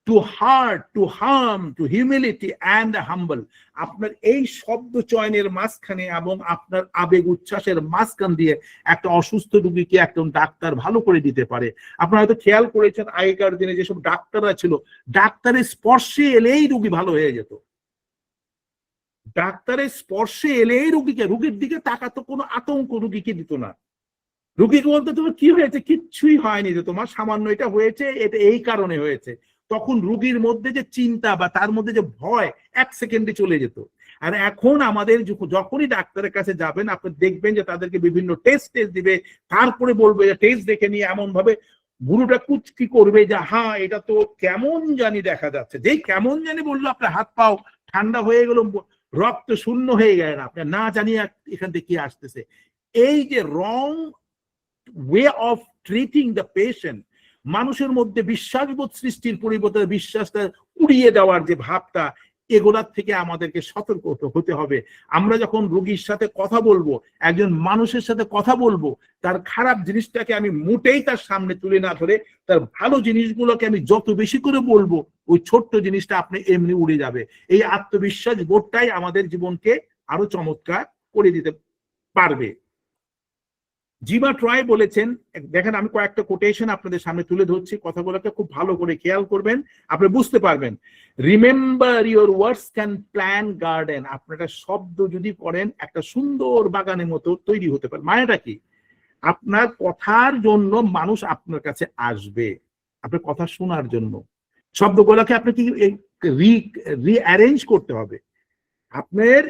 to hurt, to harm, to humility and humble, আপনার এই শব্দ চয়নের মাঝখানে এবং আপনার আবেগ উচ্ছ্বাসের মাঝখান দিয়ে একটা অসুস্থ রোগীকে একজন ডাক্তার ভালো করে দিতে পারে। আপনারা হয়তো খেয়াল করেছেন আগেকার দিনে যেসব ডাক্তাররা ছিল, ডাক্তারের স্পর্শে এলেই রোগী ভালো হয়ে যেত, ডাক্তারের স্পর্শে এলেই রোগীর দিকে তাকাতো, কোনো আতঙ্ক রোগীকে দিত না। রোগীকে বলতে তোমার কি হয়েছে, কিচ্ছুই হয়নি, যে তোমার সামান্য এটা হয়েছে, এটা এই কারণে হয়েছে। তখন রোগীর মধ্যে যে চিন্তা বা তার মধ্যে যে ভয় 1 সেকেন্ডে চলে যেত। আর এখন আমাদের যখনই ডাক্তারের কাছে যাবেন আপনি দেখবেন যে তাদেরকে বিভিন্ন টেস্ট দিবে, তারপরে বলবে যে টেস্ট দেখে নিয়ে এমন ভাবে বুড়োটা কুচকি করবে যে হ্যাঁ এটা তো কেমন জানি দেখা যাচ্ছে, যেই কেমন জানি বললো আপনার হাত পাও ঠান্ডা হয়ে গেল, রক্ত শূন্য হয়ে গেলেন, আপনার না জানিয়ে এখান থেকে কি আসতেছে। এই যে রং way of treating the patient, মানুষের মধ্যে বিশ্বাসবোধ সৃষ্টির পরিবর্তে বিশ্বাসটা উড়িয়ে দেওয়ার যে ভাবটা, এগুলার থেকে আমাদেরকে সতর্ক হতে হবে। আমরা যখন রোগীর সাথে কথা বলবো, একজন মানুষের সাথে কথা বলবো, তার খারাপ জিনিসটাকে আমি মোটেই তার সামনে তুলে না ধরে তার ভালো জিনিসগুলোকে আমি যত বেশি করে বলবো, ওই ছোট্ট জিনিসটা আপনি এমনি উড়ে যাবে। এই আত্মবিশ্বাস বোধটাই আমাদের জীবনকে আরো চমৎকার করে দিতে পারবে। জিমা ট্রয় বলেছেন, দেখেন আমি কয়েকটা কোটেশন আপনাদের সামনে তুলে ধরছি, কথাগুলোকে খুব ভালো করে খেয়াল করবেন, আপনি বুঝতে পারবেন। Remember your words can plan garden. আপনারা শব্দ যদি করেন একটা সুন্দর বাগানের মতো তৈরি হতে পারে। মানেটা কি? আপনার কথার জন্য মানুষ আপনার কাছে আসবে, আপনার কথা শোনার জন্য। শব্দগুলোকে আপনাকে রিঅ্যারেঞ্জ করতে হবে। আপনার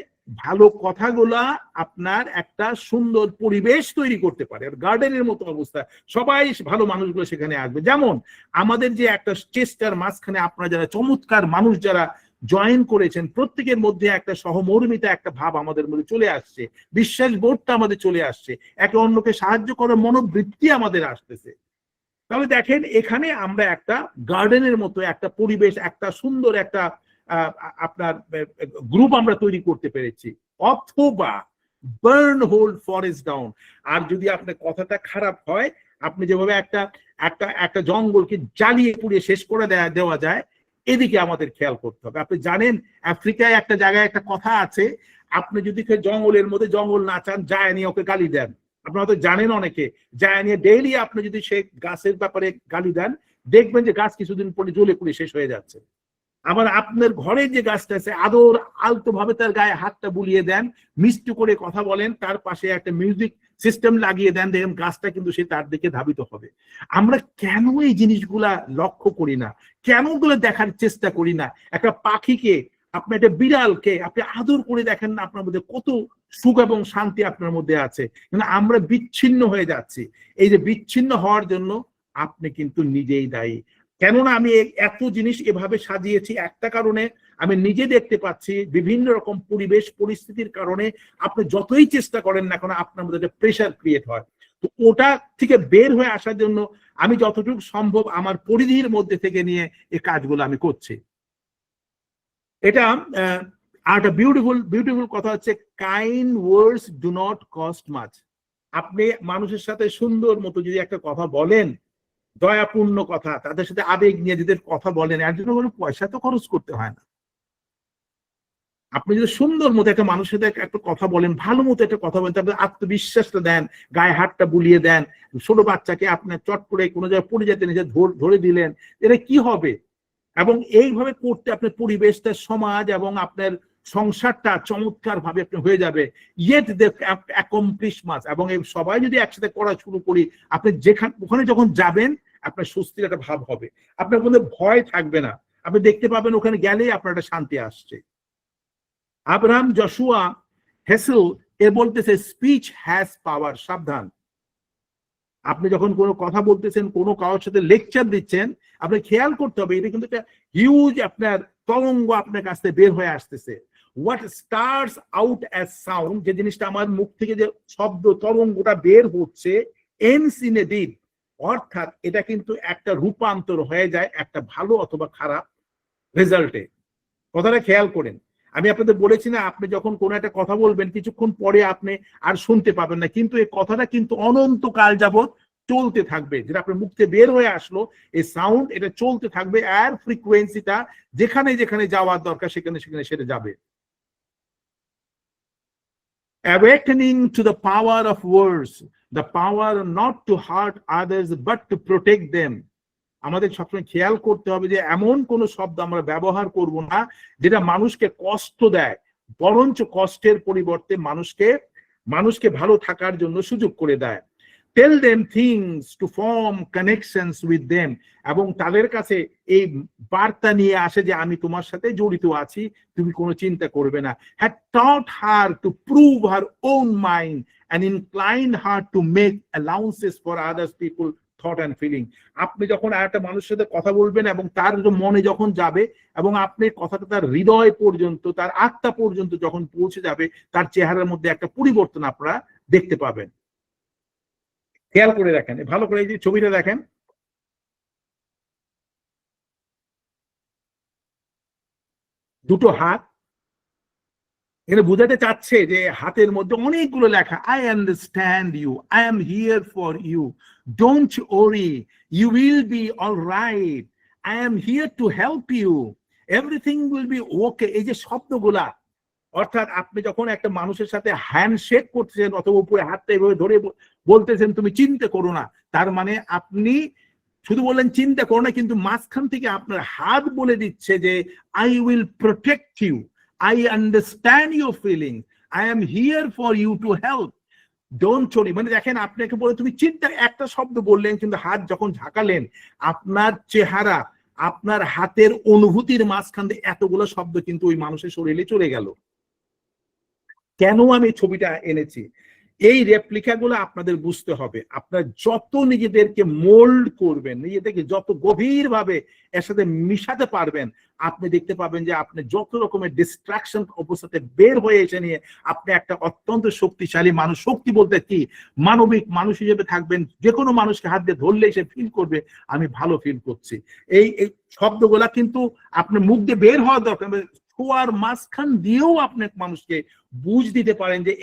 ভালো কথাগুলা আপনার একটা সুন্দর পরিবেশ তৈরি করতে পারে, গার্ডেনের মতো অবস্থা, সবাই ভালো মানুষগুলো সেখানে আসবে। যেমন আমাদের যে একটা চেষ্টার মাঝখানে আপনারা যারা চমৎকার মানুষ যারা জয়েন করেছেন, প্রত্যেকের মধ্যে একটা সহমর্মিতা, একটা ভাব আমাদের মধ্যে চলে আসছে, বিশ্বাস বোধটা আমাদের চলে আসছে, একে অন্যকে সাহায্য করার মনোবৃত্তি আমাদের আসতেছে। তাহলে দেখেন এখানে আমরা একটা গার্ডেনের মতো একটা পরিবেশ, একটা সুন্দর একটা আপনার গ্রুপ আমরা তৈরি করতে পেরেছি। অথবা বার্ন হোল্ড ফরেস্ট ডাউন। আর যদি আপনার কথাটা খারাপ হয়, আপনি যেভাবে একটা একটা একটা জঙ্গলকে জ্বালিয়ে পুড়িয়ে শেষ করে দেওয়া যায়, এদিকে আমাদের খেয়াল করতে হবে। আপনি জানেন আফ্রিকায় একটা জায়গায় একটা কথা আছে, আপনি যদি জঙ্গলের মধ্যে জঙ্গল না চান, যায় নিয়ে ওকে গালি দেন। আপনারা তো জানেন অনেকে যায় নিয়ে ডেইলি আপনি যদি সে গাছের ব্যাপারে গালি দেন, দেখবেন যে গাছ কিছুদিন পরে জ্বলে পুড়ে শেষ হয়ে যাচ্ছে। আবার আপনার ঘরে যে গাছটা আছে, আদর আলতো ভাবে তার গায়ে হাতটা বুলিয়ে দেন, মিষ্টি করে কথা বলেন, তার পাশে একটা মিউজিক সিস্টেম লাগিয়ে দেন, দেখেন গাছটা কিন্তু সে তার দিকে ধাবিত হবে। আমরা কেন এই জিনিসগুলা লক্ষ্য করি না, কেন ওগুলো দেখার চেষ্টা করি না? একটা পাখিকে, আপনি একটা বিড়ালকে আপনি আদর করে দেখেন না, আপনার মধ্যে কত সুখ এবং শান্তি আপনার মধ্যে আছে। কিন্তু আমরা বিচ্ছিন্ন হয়ে যাচ্ছি। এই যে বিচ্ছিন্ন হওয়ার জন্য আপনি কিন্তু নিজেই দায়ী। কেননা আমি এত জিনিস এভাবে সাজিয়েছি একটা কারণে, আমি নিজে দেখতে পাচ্ছি বিভিন্ন রকম পরিবেশ পরিস্থিতির কারণে আপনি যতই চেষ্টা করেন না কেন, আপনার মধ্যে একটা প্রেশার ক্রিয়েট হয়। তো ওটা থেকে বের হয়ে আসার জন্য আমি যতটুকু সম্ভব আমার পরিধির মধ্যে থেকে নিয়ে এই কাজগুলো আমি করছি। এটা আর একটা বিউটিফুল বিউটিফুল কথা হচ্ছে, kind words do not cost much. আপনি মানুষের সাথে সুন্দর মতো যদি একটা কথা বলেন, দয়াপূর্ণ কথা, তাদের সাথে আবেগ নিয়ে যদি কথা বলেন, এর জন্য কোনো পয়সা তো খরচ করতে হয় না। আপনি যদি সুন্দর মতো একটা মানুষের সাথে একটা কথা বলেন, ভালো মতো একটা কথা বলেন, তারপরে আত্মবিশ্বাসটা দেন, গায়ে হাতটা বুলিয়ে দেন, ছোট বাচ্চাকে আপনার চট করে কোনো জায়গায় পড়ে যেতে নিজে ধরে দিলেন, এটা কি হবে? এবং এইভাবে করতে আপনার পরিবেশটা, সমাজ এবং আপনার সংসারটা চমৎকার ভাবে আপনি হয়ে যাবে। Yet they accomplish much. এবং এই সবাই যদি একসাথে করা শুরু করি, আপনি যেখানে ওখানে যখন যাবেন আপনার স্বস্তির একটা ভাব হবে, আপনার মধ্যে ভয় থাকবে না, আপনি দেখতে পাবেন ওখানে গেলেই আপনার একটা শান্তি আসছে। আব্রাহাম জশুয়া হেসেল এ বলতেছে, স্পিচ হ্যাজ পাওয়ার। সাবধান, আপনি যখন কোনো কথা বলতেছেন, কোনো কারোর সাথে লেকচার দিচ্ছেন, আপনি খেয়াল করতে হবে এটা কিন্তু একটা হিউজ আপনার তরঙ্গ আপনার কাছ থেকে বের হয়ে আসতেছে। What starts out as sound, যে জিনিসটা আমার মুখ থেকে যে শব্দ তরঙ্গটা বের হচ্ছে, এন্ডস ইন এ ডিড, অর্থাৎ এটা কিন্তু একটা রূপান্তর হয়ে যায় একটা ভালো অথবা খারাপ রেজাল্টে। কথাটা খেয়াল করেন। আমি আপনাদের বলেছি না, আপনি যখন কোনো একটা কথা বলবেন, কিছুক্ষণ পরে আপনি আর শুনতে পাবেন না, কিন্তু এই কথাটা কিন্তু অনন্তকাল যাবৎ চলতে থাকবে। যেটা আপনার মুখ থেকে বের হয়ে আসলো, এই সাউন্ড, এটা চলতে থাকবে। আর ফ্রিকোয়েন্সিটা যেখানে যেখানে যাওয়ার দরকার সেখানে সেখানে সেটা যাবে। Awakening to the power of words, the power not to hurt others but to protect them. আমাদের সবসময় খেয়াল করতে হবে যে এমন কোন শব্দ আমরা ব্যবহার করব না যেটা মানুষকে কষ্ট দেয়, বরঞ্চ কষ্টের পরিবর্তে মানুষকে ভালো থাকার জন্য সুযোগ করে দেয়। Tell them things to form connections with them. এবং তাদের কাছে এই বার্তা নিয়ে আসে যে আমি তোমার সাথে জড়িত আছি, তুমি কোনো চিন্তা করবে না। Had taught her to prove her own mind and incline her to make allowances for others people thought and feeling. আপনি যখন আরেকটা মানুষের সাথে কথা বলবেন এবং তার মনে যখন যাবে এবং আপনি কথাটা তার হৃদয় পর্যন্ত, তার আত্মা পর্যন্ত যখন পৌঁছে যাবে, তার চেহারার মধ্যে একটা পরিবর্তন আপনারা দেখতে পাবেন। খেয়াল করে দেখেন, ভালো করে এই যে ছবিটা দেখেন, দুটো হাত, এখানে বোঝাতে চাচ্ছে যে হাতের মধ্যে অনেকগুলো লেখা, I understand you, I am here for you, don't worry, you will be all right, I am here to help you, everything will be okay. এই যে শব্দগুলা, অর্থাৎ আপনি যখন একটা মানুষের সাথে হ্যান্ডশেক করতেছেন অথবা উপরে হাতটা এভাবে ধরে বলতেছেন তুমি চিন্তা করো না, তার মানে আপনি শুধু বললেন চিন্তা করো না, কিন্তু মাঝখান থেকে আপনার হাত বলে দিচ্ছে যে I will protect you, I understand your feelings, I am here for you to help, don't worry। মানে দেখেন, আপনাকে বলে তুমি চিন্তা, একটা শব্দ বললেন কিন্তু হাত যখন ঝাঁকালেন, আপনার চেহারা, আপনার হাতের অনুভূতির মাঝখান দিয়ে এতগুলো শব্দ কিন্তু ওই মানুষের শরীরে চলে গেল। কেন আমি ছবিটা এনেছি, এই রেপ্লিকাগুলো আপনাদের বুঝতে হবে। আপনার যত নিজেদেরকে মোল্ড করবেন, নিজেদেরকে যত গভীরভাবে এর সাথে মিশাতে পারবেন, আপনি দেখতে পাবেন যে আপনি যত রকমের ডিস্ট্রাকশন অবস্থাতে বের হয়ে এসে নিয়ে আপনি একটা অত্যন্ত শক্তিশালী মানুষ। শক্তি বলতে কি, মানবিক মানুষ হিসেবে থাকবেন। যে কোনো মানুষকে হাত দিয়ে ধরলে সে ফিল করবে আমি ভালো ফিল করছি। এই শব্দগুলা কিন্তু আপনার মুখ দিয়ে বের হওয়া দরকার, ছোঁয়ার মাঝখান দিয়েও আপনি মানুষকে বুঝ দিতে পারেন যে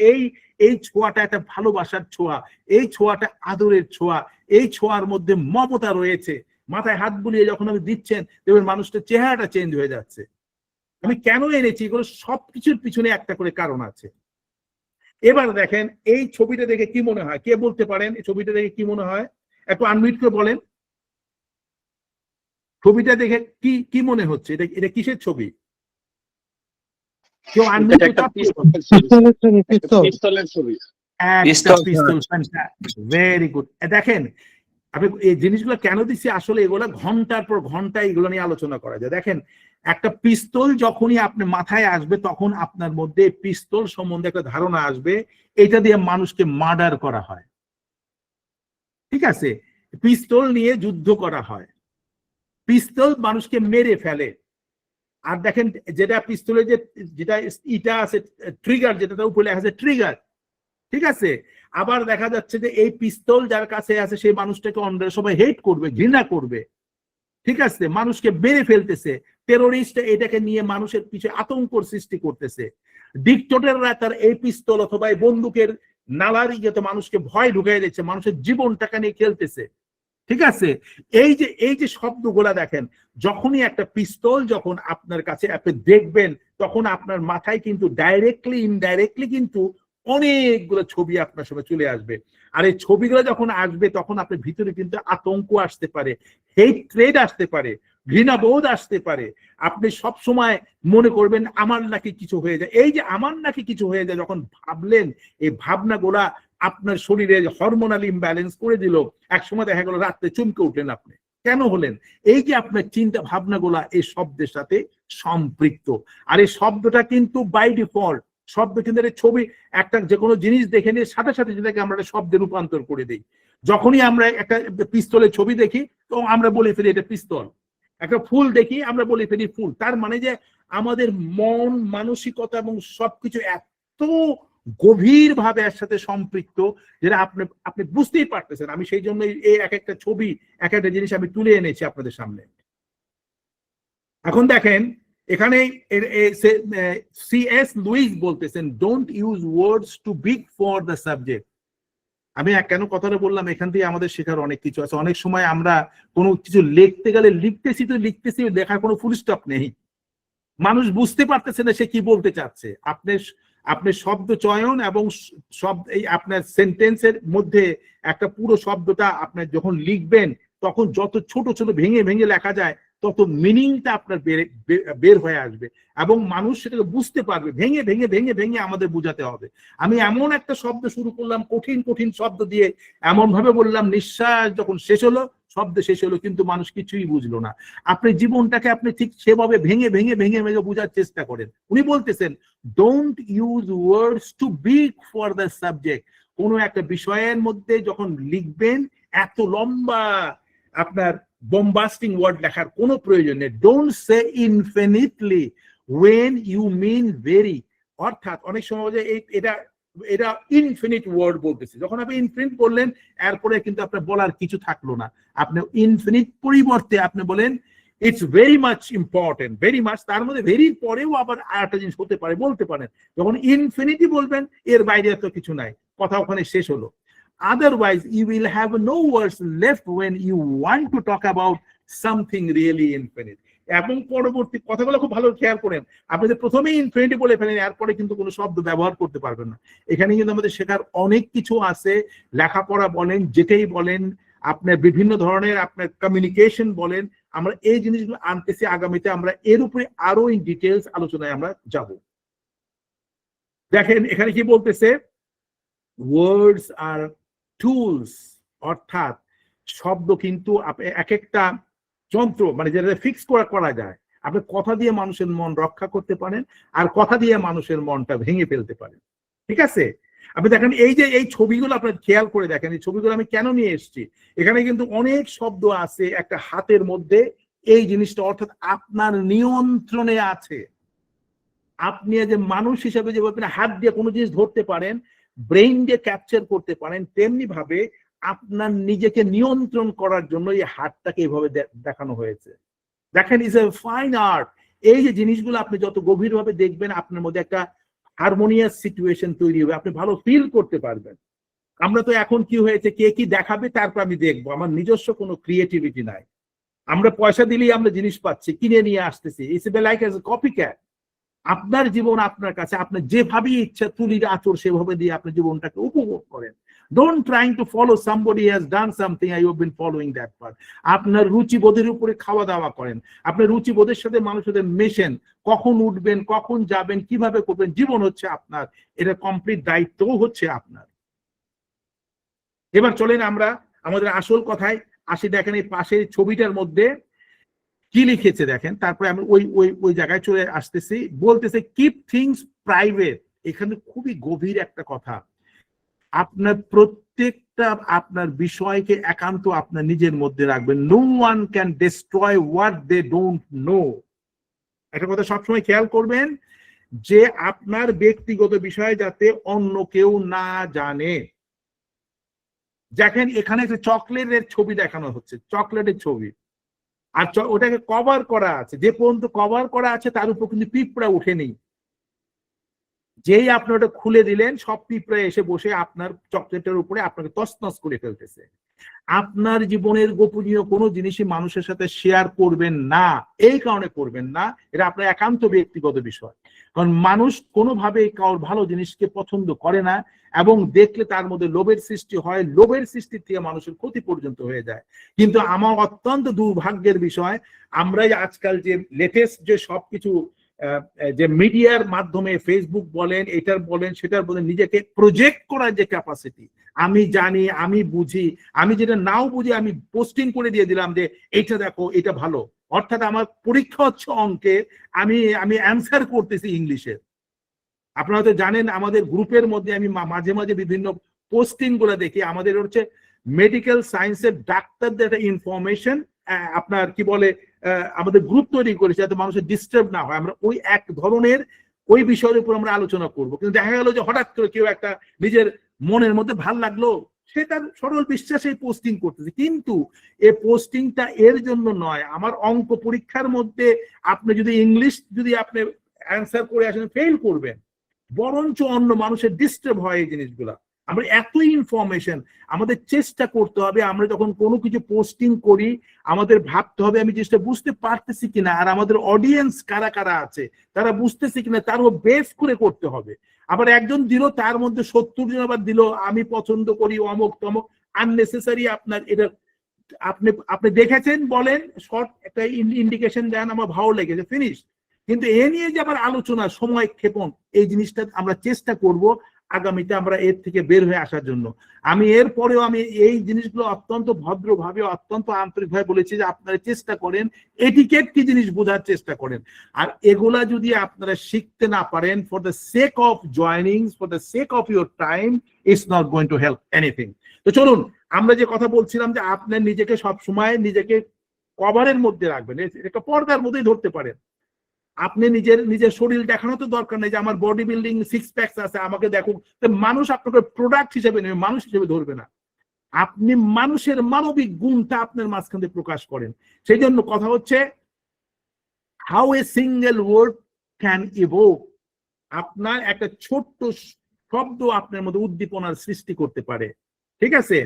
এই ছোঁয়াটা একটা ভালোবাসার ছোঁয়া, এই ছোঁয়াটা আদরের ছোঁয়া, এই ছোঁয়ার মধ্যে মমতা রয়েছে। মাথায় হাত বুলিয়ে যখন আপনি দিচ্ছেন দেখবেন মানুষটার চেহারাটা চেঞ্জ হয়ে যাচ্ছে। আমি কেন এনেছি এগুলো, সবকিছুর পিছনে একটা করে কারণ আছে। এবার দেখেন এই ছবিটা দেখে কি মনে হয়, কে বলতে পারেন এই ছবিটা দেখে কি মনে হয়? একটু আনমিউট করে বলেন, ছবিটা দেখে কি কি মনে হচ্ছে? এটা কিসের ছবি? কেউ আনমিউট করতে? পিস্তলের ছবি। Very good. দেখেন আমি এই জিনিসগুলো কেন দিচ্ছি, আসলে এগুলো ঘন্টার পর ঘন্টা এগুলো নিয়ে আলোচনা করা যায়। দেখেন, একটা পিস্তল যখনই আপনি মাথায় আসবে তখন আপনার মধ্যে পিস্তল সম্বন্ধে একটা ধারণা আসবে, এটা দিয়ে মানুষকে মার্ডার করা হয়। ঠিক আছে, পিস্তল নিয়ে যুদ্ধ করা হয়, পিস্তল মানুষকে মেরে ফেলে। আর দেখেন যেটা পিস্তলের যেটা ইটা আছে ট্রিগার, যেটা উপরে লেখা আছে ট্রিগার, ঠিক আছে। আবার দেখা যাচ্ছে যে এই পিস্তল যার কাছে আছে সেই মানুষটাকে অন্যরা সবাই হেট করবে, ঘৃণা করবে, ঠিক আছে, মানুষকে মেরে ফেলতেছে। টেরোরিস্ট এটাকে নিয়ে মানুষের পিছনে আতঙ্কর সৃষ্টি করতেছে। ডিকটেটররা তার এই পিস্তল অথবা এই বন্দুকের নালার ইয়েতে মানুষকে ভয় ঢুকাই দিচ্ছে, মানুষের জীবনটাকে নিয়ে খেলতেছে। ঠিক আছে, এই যে শব্দগুলা দেখেন, যখনই একটা পিস্তল যখন আপনার কাছে আপনি দেখবেন তখন আপনার মাথায় কিন্তু ডাইরেক্টলি ইনডাইরেক্টলি কিন্তু অনেকগুলো ছবি আপনার সামনে চলে আসবে। আর এই ছবিগুলো যখন আসবে তখন আপনার ভিতরে কিন্তু আতঙ্ক আসতে পারে, হেট্রেড আসতে পারে, ঘৃণাবোধ আসতে পারে। আপনি সব সময় মনে করবেন আমার নাকি কিছু হয়ে যায়। এই যে আমার নাকি কিছু হয়ে যায় যখন ভাবলেন, এই ভাবনাগুলা আপনার শরীরে হরমোনাল ইমব্যালেন্স করে দিল। একসময় দেখা গেল রাত্রে চমকে উঠলেন আপনি, কেন হলেন? এই যে আপনার চিন্তা ভাবনাগুলা এই শব্দের সাথে সম্পৃক্ত। আর এই শব্দটা কিন্তু বাই ডিফল্ট শব্দ কিন্তু ছবি, একটা যে কোনো জিনিস দেখে নিয়ে সাথে সাথে যেটাকে আমরা শব্দে রূপান্তর করে দিই। যখনই আমরা একটা পিস্তলের ছবি দেখি তো আমরা বলে ফেলি এটা পিস্তল, একটা ফুল দেখি আমরা বলে ফেলি ফুল। তার মানে যে আমাদের মন মানসিকতা এবং সবকিছু এত গভীর ভাবে এর সাথে সম্পৃক্ত যেটা আপনি বুঝতেই পারতেছেন। আমি সেই জন্য এই এক একটা ছবি, এক একটা জিনিস আমি তুলে এনেছি আপনাদের সামনে। এখন দেখেন এখানে C.S. লুইস বলতেছেন, don't use words two big for the subject. আমি কেন কথাটা বললাম, এখান থেকে আমাদের শেখার অনেক কিছু আছে। অনেক সময় আমরা কোনো কিছু লিখতে গেলে লিখতেছি তো লিখতেছি, লেখার কোনো ফুল স্টপ নেই, মানুষ বুঝতে পারতেছে না সে কি বলতে চাচ্ছে। আপনি শব্দ চয়ন এবং শব্দ এই আপনার সেন্টেন্সের মধ্যে একটা পুরো শব্দটা আপনার যখন লিখবেন তখন যত ছোট ছোট ভেঙে ভেঙে লেখা যায় তত মিনিংটা আপনার বের হয়ে আসবে এবং মানুষ সেটাকে বুঝতে পারবে। ভেঙে ভেঙে ভেঙে ভেঙে আমাদের বুঝাতে হবে। আমি এমন একটা শব্দ শুরু করলাম কঠিন কঠিন শব্দ দিয়ে, এমন ভাবে বললাম নিঃশ্বাস যখন শেষ হলো শব্দ শেষ হলো, কিন্তু মানুষ কিছুই বুঝলো না। আপনি জীবনটাকে আপনি ঠিক সেভাবে ভেঙে ভেঙে ভেঙে ভেঙে বোঝার চেষ্টা করেন। উনি বলতেছেন don't use words two big for the subject. কোনো একটা বিষয়ের মধ্যে যখন লিখবেন এত লম্বা আপনার bombastic ওয়ার্ড লেখার কোনো প্রয়োজন নেই। Don't say infinitely when you mean very। অর্থাৎ অনেক সময় যে এটা ইনফিনিট ওয়ার্ড বলতেছে, যখন আপনি ইনফিনিট বললেন এরপরে কিন্তু আপনার বলার কিছু থাকলো না। আপনি ইনফিনিট পরিবর্তে আপনি বলেন it's very much important, very much. তার মধ্যে ভেরির পরেও আবার আরেকটা জিনিস হতে পারে, বলতে পারেন। যখন ইনফিনিটি বলবেন এর বাইরে তো কিছু নাই, কথা ওখানে শেষ হলো। Otherwise, you will have no words left when you want to talk about something really infinite. এবং পরবর্তী কথাগুলো খুব ভালো খেয়াল করেন, আপনি যে প্রথমেই ইনফিনিটি বলে ফেলেন, এরপরে কিন্তু কোনো শব্দ ব্যবহার করতে পারবেন না। এখানে কিন্তু আমাদের শেখার অনেক কিছু আছে, লেখাপড়া বলেন, যেটাই বলেন, আপনার বিভিন্ন ধরনের আপনার কমিউনিকেশন বলেন, আমরা এই জিনিসগুলো আনতেছি। আগামীতে আমরা এর উপরে আরো ইন ডিটেলস আলোচনায় আমরা যাব। দেখেন এখানে কি বলতেছে, ওয়ার্ডস আর টুলস, অর্থাৎ শব্দ কিন্তু এক একটা যন্ত্র, মানে যেটা ফিক্স করা যায়। আপনি কথা দিয়ে মানুষের মন রক্ষা করতে পারেন, আর কথা দিয়ে মানুষের মনটা ভেঙে ফেলতে পারেন। ঠিক আছে, আপনি দেখেন এই যে এই ছবিগুলো আপনার খেয়াল করে দেখেন, এই ছবিগুলো আমি কেন নিয়ে এসেছি। এখানে কিন্তু অনেক শব্দ আছে একটা হাতের মধ্যে, এই জিনিসটা অর্থাৎ আপনার নিয়ন্ত্রণে আছে। আপনি যে মানুষ হিসেবে যেভাবে হাত দিয়ে কোনো জিনিস ধরতে পারেন, ব্রেইন দিয়ে ক্যাপচার করতে পারেন, তেমনি ভাবে আপনার নিজেকে নিয়ন্ত্রণ করার জন্য এই হাতটাকে এইভাবে দেখানো হয়েছে। দেখেন, ইজ এ ফাইন আর্ট। এই যে জিনিসগুলো আপনি যত গভীরভাবে দেখবেন, আপনার মধ্যে একটা হারমোনিয়াস সিচুয়েশন তৈরি হবে, আপনি ভালো ফিল করতে পারবেন। আমরা তো এখন কি হয়েছে, কে কি দেখাবে তারপর আমি দেখবো, আমার নিজস্ব কোনো ক্রিয়েটিভিটি নাই। আমরা পয়সা দিলেই আমরা জিনিস পাচ্ছি, কিনে নিয়ে আসতেছি। It's like as a copy cat. আপনার জীবন আপনার কাছে, আপনার যেভাবে ইচ্ছা তুলির আচর সেভাবে দিয়ে আপনি জীবনটাকে উপভোগ করেন। Don't trying to follow somebody has done something, I have been following that part. আপনার রুচিবোধের উপরে খাওয়া দাওয়া করেন, আপনার রুচিবোধের সাথে মানুষের মেশেন, কখন উঠবেন, কখন যাবেন, কিভাবে করবেন, জীবন হচ্ছে আপনার, এটা কমপ্লিট দায়িত্বও হচ্ছে আপনার। এবার চলেন আমরা আমাদের আসল কথায় আসি। দেখেন এই পাশের ছবিটার মধ্যে কি লিখেছে দেখেন, তারপরে আমি ওই জায়গায় চলে আসতেছি। বলতেছে কিপ থিংস প্রাইভেট। এখানে খুবই গভীর একটা কথা, আপনার প্রত্যেকটা আপনার বিষয়কে একান্ত আপনার নিজের মধ্যে রাখবেন। No one can destroy what they don't know. একটা কথা সবসময় খেয়াল করবেন যে আপনার ব্যক্তিগত বিষয় যাতে অন্য কেউ না জানে। দেখেন এখানে একটা চকলেটের ছবি দেখানো হচ্ছে, চকলেটের ছবি, আর ওটাকে কভার করা আছে। যে পর্যন্ত কভার করা আছে তার উপর কিন্তু পিঁপড়া উঠেনি। যেই আপনি ওটা খুলে দিলেন, সব পিঁপড়া এসে বসে আপনার চকলেটের উপরে আপনাকে তছনছ করে ফেলতেছে। আপনার জীবনের গোপনীয় কোনো জিনিসই মানুষের সাথে শেয়ার করবেন না। এই কারণে করবেন না, এটা আপনার একান্ত ব্যক্তিগত বিষয়। কারণ মানুষ কোনোভাবেই কারোর ভালো জিনিসকে পছন্দ করে না, এবং দেখলে তার মধ্যে লোভের সৃষ্টি হয়, লোভের সৃষ্টি থেকে মানুষের ক্ষতি পর্যন্ত হয়ে যায়। কিন্তু আমার অত্যন্ত দুর্ভাগ্যের বিষয়, আমরাই আজকাল যে লেটেস্ট যে সবকিছু যে মিডিয়ার মাধ্যমে, ফেসবুক বলেন, এটার বলেন, সেটার বলেন, নিজেকে প্রজেক্ট করার যে ক্যাপাসিটি, আমি জানি, আমি বুঝি, আমি যেটা নাও বুঝি আমি পোস্টিং করে দিয়ে দিলাম যে এইটা দেখো, এটা ভালো। অর্থাৎ আমার পরীক্ষা হচ্ছে অঙ্কের, আমি অ্যান্সার করতেছি ইংলিশে। আপনারা তো জানেন আমাদের গ্রুপের মধ্যে আমি মাঝে মাঝে বিভিন্ন পোস্টিং গুলো দেখি। আমাদের হচ্ছে মেডিকেল সায়েন্সের ডাক্তারদের একটা ইনফরমেশন আপনার কি বলে আমাদের গ্রুপ তৈরি করেছে যাতে মানুষের ডিস্টার্ব না হয়। আমরা ওই এক ধরনের ওই বিষয়ের উপর আমরা আলোচনা করব। কিন্তু দেখা গেল যে হঠাৎ করে কেউ একটা নিজের মনের মধ্যে ভাল লাগলো, সে তার সরল বিশ্বাসে পোস্টিং করতেছে। কিন্তু এই পোস্টিংটা এর জন্য নয়। আমার অঙ্ক পরীক্ষার মধ্যে আপনি যদি ইংলিশ যদি আপনি অ্যান্সার করে আসেন, ফেল করবেন, বরঞ্চ অন্য মানুষের ডিস্টার্ব হয় এই জিনিসগুলা। আমরা এত ইনফরমেশন, আমাদের চেষ্টা করতে হবে আমরা যখন কোনো কিছু পোস্টিং করি আমাদের ভাবতে হবে আমি জিনিসটা বুঝতে পারতেছি কিনা, আর আমাদের অডিয়েন্স কারা কারা আছে তারা বুঝতেছি কিনা, তারও বেস করে করতে হবে। আবার একজন দিল তার মধ্যে 70 জন আবার দিল আমি পছন্দ করি অমুক তমুক, আননেসেসারি। আপনার এটা আপনি দেখেছেন বলেন, শর্ট একটা ইন্ডিকেশন দেন, আমার ভালো লেগেছে, ফিনিশ। কিন্তু এ নিয়ে যে আবার আলোচনা, সময় ক্ষেপণ, এই জিনিসটা আমরা চেষ্টা করব আগামীতে আমরা এর থেকে বের হয়ে আসার জন্য। আমি এরপরেও আমি এই জিনিসগুলো অত্যন্ত ভদ্রভাবে, অত্যন্ত আন্তরিকভাবে বলেছি যে আপনারা চেষ্টা করেন এটিকেট কি জিনিস বোঝার চেষ্টা করেন। আর এগুলা যদি আপনারা শিখতে না পারেন, for the sake of joining, for the sake of your time, it's not going to help anything. তো চলুন আমরা যে কথা বলছিলাম যে আপনার নিজেকে সবসময় নিজেকে কভারের মধ্যে রাখবেন, একটা পর্দার মধ্যেই ধরতে পারেন। আপনি নিজের শরীর দেখানো তো দরকার নেই যে আমার বডি বিল্ডিং সিক্স প্যাকস আছে আমাকে দেখুন। মানুষ আপনাকে প্রোডাক্ট হিসেবে নেবে, মানুষ হিসেবে ধরবে না। আপনি মানুষের মানবিক গুণটা আপনার মাঝখানে প্রকাশ করেন। সেই জন্য কথা হচ্ছে how a single word can evoke, আপনার একটা ছোট্ট শব্দ আপনার মধ্যে উদ্দীপনার সৃষ্টি করতে পারে। ঠিক আছে,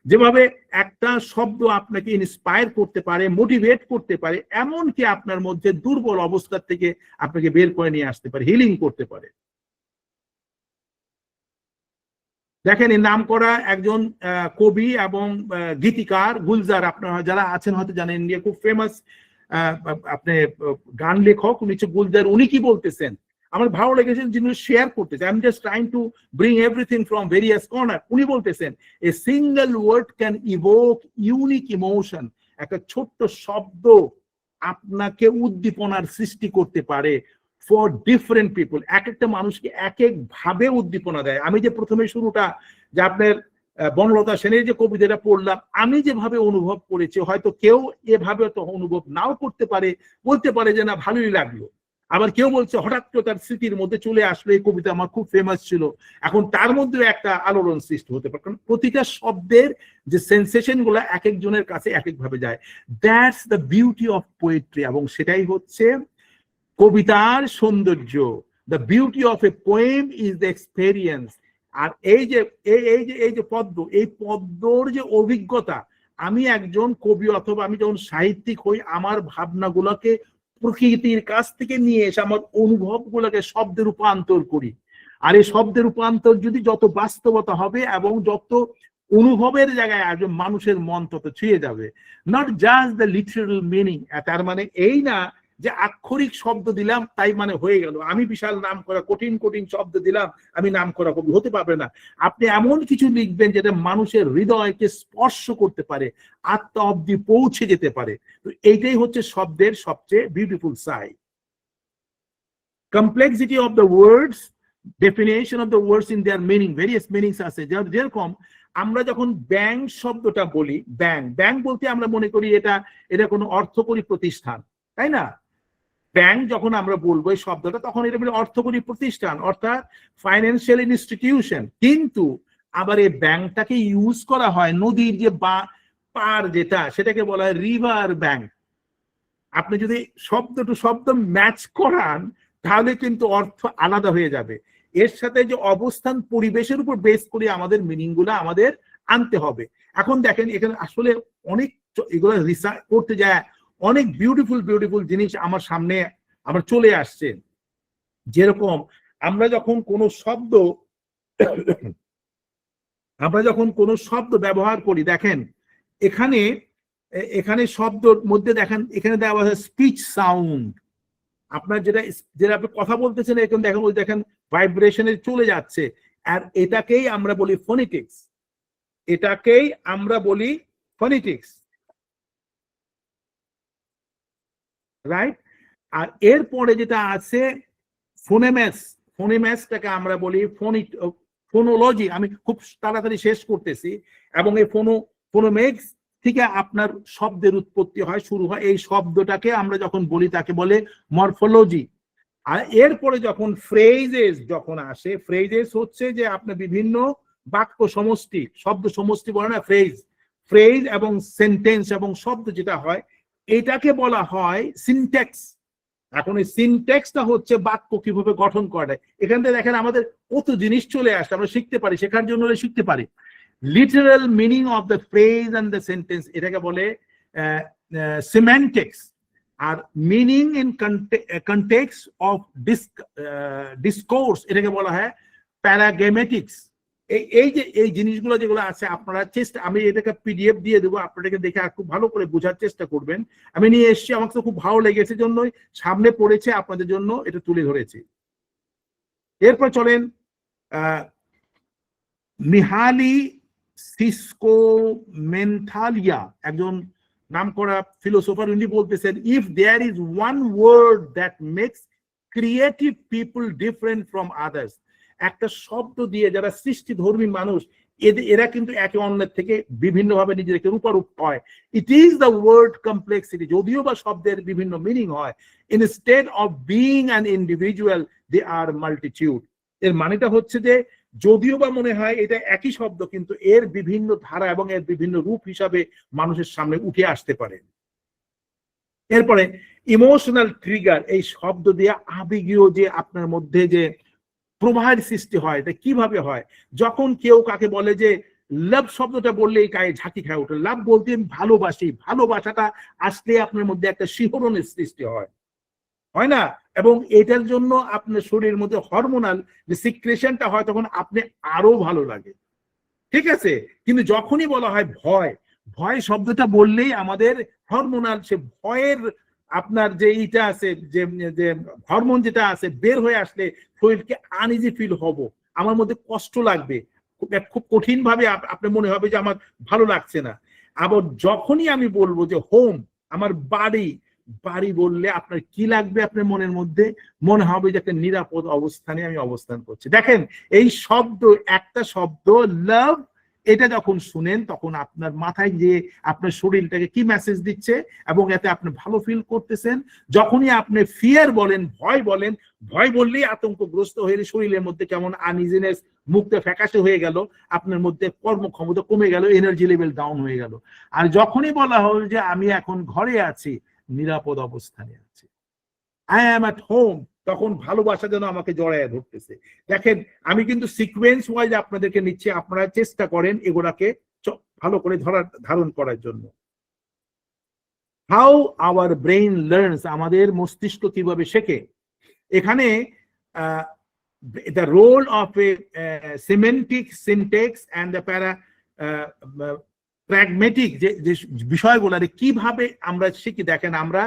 যেভাবে একটা শব্দ আপনাকে ইন্সপায়ার করতে পারে, মোটিভেট করতে পারে, এমনকি আপনার মধ্যে দুর্বল অবস্থা থেকে আপনাকে বের করে নিয়ে আসতে পারে, হিলিং করতে পারে। দেখেন, এই নাম করা একজন কবি এবং গীতিকার গুলজার, আপনারা যারা আছেন হয়তো জানেন, ইন্ডিয়া খুব ফেমাস আপনি গান লেখক, উনি হচ্ছে গুলজার। উনি কি বলতেছেন আমার ভালো লেগেছে, যিনি শেয়ার করতেছে। I am just trying to bring everything from various corner. উনি বলতেছেন a single word can evoke unique emotion, একটা ছোট্ট শব্দ আপনাকে উদ্দীপনার সৃষ্টি করতে পারে ফর ডিফারেন্ট পিপল। এক একটা মানুষকে এক এক ভাবে উদ্দীপনা দেয়। আমি যে প্রথমে শুরুটা যে আপনার বনলতা সেনের যে কবিতাটা পড়লাম, আমি যেভাবে অনুভব করেছি, হয়তো কেউ এভাবে তো অনুভব নাও করতে পারে, বলতে পারে যে না ভালোই লাগলো। আবার কেউ বলছে হঠাৎ করে তার স্মৃতির মধ্যে চলে আসলো এই কবিতা আমার খুব ফেমাস ছিল, এখন তার মধ্যে একটা আলোড়ন সৃষ্টি হতে পারে। কারণ প্রতিটা শব্দের যে সেন্সেশন গুলো এক একজনের কাছে এক এক ভাবে যায়। That's the beauty of poetry, এবং সেটাই হচ্ছে কবিতার সৌন্দর্য। The beauty of a poem is the experience. আর এই যে পদ্ম, এই পদ্মর যে অভিজ্ঞতা, আমি একজন কবি অথবা আমি যখন সাহিত্যিক হই, আমার ভাবনাগুলোকে প্রকৃতির কাছ থেকে নিয়ে এসে আমার অনুভব গুলোকে শব্দে রূপান্তর করি। আর এই শব্দের রূপান্তর যদি যত বাস্তবতা হবে এবং যত অনুভবের জায়গায় আসবে, মানুষের মন তত ছুঁয়ে যাবে। Not just the literal meaning. তার মানে এই না যে আক্ষরিক শব্দ দিলাম তাই মানে হয়ে গেল, আমি বিশাল নাম করা কঠিন কঠিন শব্দ দিলাম আমি নাম করা কবি, হতে পারবে না। আপনি এমন কিছু লিখবেন যেটা মানুষের হৃদয়কে স্পর্শ করতে পারে, আত্মা অব্দি পৌঁছে যেতে পারে। তো এইটাই হচ্ছে শব্দের সবচেয়ে beautiful side. Complexity of the words, definition of the words in their meaning, various meanings আছে। যেরকম আমরা যখন ব্যাংক শব্দটা বলি, ব্যাংক বলতে আমরা মনে করি এটা কোনো অর্থকরী প্রতিষ্ঠান, তাই না? ব্যাংক যখন আমরা বলবো এই শব্দটা, তখন এটা বলে অর্থকরী প্রতিষ্ঠান, অর্থাৎ ফাইন্যান্সিয়াল ইনস্টিটিউশন। কিন্তু আবার এই ব্যাংকটাকে ইউজ করা হয় নদীর যে পার যেটা, সেটাকে বলা হয় রিভার ব্যাংক। আপনি যদি শব্দ টু শব্দ ম্যাচ করান তাহলে কিন্তু অর্থ আলাদা হয়ে যাবে। এর সাথে যে অবস্থান পরিবেশের উপর বেস করে আমাদের মিনিং গুলা আমাদের আনতে হবে। এখন দেখেন, এখানে আসলে অনেক এগুলো রিসার্চ করতে যায়, অনেক বিউটিফুল জিনিস আমার সামনে আমার চলে আসছে। যেরকম আমরা যখন কোনো শব্দ ব্যবহার করি, দেখেন এখানে শব্দের মধ্যে দেখেন এখানে দেওয়া হয় স্পিচ সাউন্ড। আপনার যেটা আপনি কথা বলতেছেন, এখন দেখেন ভাইব্রেশনে চলে যাচ্ছে। আর এটাকেই আমরা বলি ফোনেটিক্স, রাইট? আর এরপরে যেটা আছে ফোনেমেসটাকে আমরা বলি ফোনোলজি। আমি খুব তাড়াতাড়ি শেষ করতেছি। এবং এই ফোনোমেক্স থেকে আপনার শব্দের উৎপত্তি হয়, শুরু হয়। এই শব্দটাকে আমরা যখন বলি তাকে বলে মরফোলজি। আর এরপরে যখন ফ্রেজেস যখন আসে, ফ্রেজেস হচ্ছে যে আপনার বিভিন্ন বাক্য সমষ্টি, শব্দ সমষ্টি বলে না ফ্রেজ এবং সেন্টেন্স এবং শব্দ যেটা হয়, এটাকে বলা হয় সিনট্যাক্স। এখন এই সিনট্যাক্সটা হচ্ছে বাক্য কিভাবে গঠন করা। এখান থেকে দেখেন আমাদের কত জিনিস চলে আসে, আমরা শিখতে পারি, শেখার জন্য শিখতে পারি। Literal meaning of the phrase and the sentence, এটাকে বলে সিম্যান্টিক্স। আর meaning in context of discourse, এটাকে বলা হয় প্যারাগ্রামেটিক্স। এই জিনিসগুলো যেগুলো আছে, আপনারা আমি এটাকে পিডিএফ দিয়ে দেবো, আপনাদেরকে দেখে আর খুব ভালো করে বোঝার চেষ্টা করবেন। আমি নিয়ে এসেছি, আমাকে তো খুব ভালো লেগেছে জন্যই সামনে পড়েছে, আপনাদের জন্য এটা তুলে ধরেছি। এরপর চলেন, মিহালি সিসকোমেন্থালিয়া, একজন নাম করা ফিলোসোফার, উনি বলতেছেন, if there is one word that makes creative people different from others, একটা শব্দ দিয়ে যারা সৃষ্টিধর্মী মানুষ, এরা কিন্তু একে অন্যের থেকে বিভিন্নভাবে নিজেদেরকে রূপারূপ হয়। It is the word complexity. যদিও বা শব্দের বিভিন্ন মিনিং হয়, instead of being an individual they are multitude. এর মানেটা হচ্ছে যে যদিও বা মনে হয় এটা একই শব্দ, কিন্তু এর বিভিন্ন ধারা এবং এর বিভিন্ন রূপ হিসাবে মানুষের সামনে উঠে আসতে পারে। এরপরে ইমোশনাল ট্রিগার, এই শব্দ দিয়ে আবেগীয় যে আপনার মধ্যে যে প্রবাহের সৃষ্টি হয়, এটা কিভাবে হয়? যখন কেউ কাকে বলে যে লাভ শব্দটা বললেই গায়ে ঝাঁকি খায় ওঠে, লাভ বলতে আমি ভালোবাসি, ভালোবাসাটা আসলে আপনার মধ্যে একটা শিহরণের সৃষ্টি হয়, হয় না? এবং এটার জন্য আপনার শরীরের মধ্যে হরমোনাল যে সিক্রেশনটা হয়, তখন আপনি আরো ভালো লাগে, ঠিক আছে? কিন্তু যখনই বলা হয় ভয়, ভয় শব্দটা বললেই আমাদের হরমোনাল সে ভয়ের আপনার যে এইটা আছে, যে যে হরমোন যেটা আছে বের হয়ে আসলে শরীরকে আনইজি ফিল হব, আমার মধ্যে কষ্ট লাগবে, খুব কঠিন ভাবে আপনার মনে হবে যে আমার ভালো লাগছে না। আবার যখনই আমি বলবো যে হোম, আমার বাড়ি, বাড়ি বললে আপনার কি লাগবে? আপনার মনের মধ্যে মনে হবে যে একটা নিরাপদ অবস্থানে আমি অবস্থান করছি। দেখেন এই শব্দ, একটা শব্দ লাভ, এটা যখন শুনেন তখন আপনার মাথায় যে আপনার শরীরটাকে কি মেসেজ দিচ্ছে এবং এতে আপনি ভালো ফিল করতেছেন। যখনই আপনি ফিয়ার বলেন, ভয় বলেন, ভয় বললেই আতঙ্কগ্রস্ত হয়ে শরীরের মধ্যে কেমন আনইজিনেস, মুখটা ফ্যাকাশে হয়ে গেল, আপনার মধ্যে কর্মক্ষমতা কমে গেল, এনার্জি লেভেল ডাউন হয়ে গেল। আর যখনই বলা হল যে আমি এখন ঘরে আছি, নিরাপদ অবস্থানে আছি, আই অ্যাম অ্যাট হোম, তখন ভালোবাসা যেন আমাকে জড়ায় ধরতেছে। দেখেন আমি কিন্তু সিকোয়েন্স ওয়াইজ আপনাদেরকে নিচ্ছি, আপনারা চেষ্টা করেন এগুলাকে ভালো করে ধারণ করার জন্য। হাউ আওয়ার ব্রেইন লার্নস, আমাদের মস্তিষ্ক কিভাবে শেখে। এখানে the role of a semantic syntax and the pragmatic যে বিষয়গুলো কিভাবে আমরা শিখি। দেখেন আমরা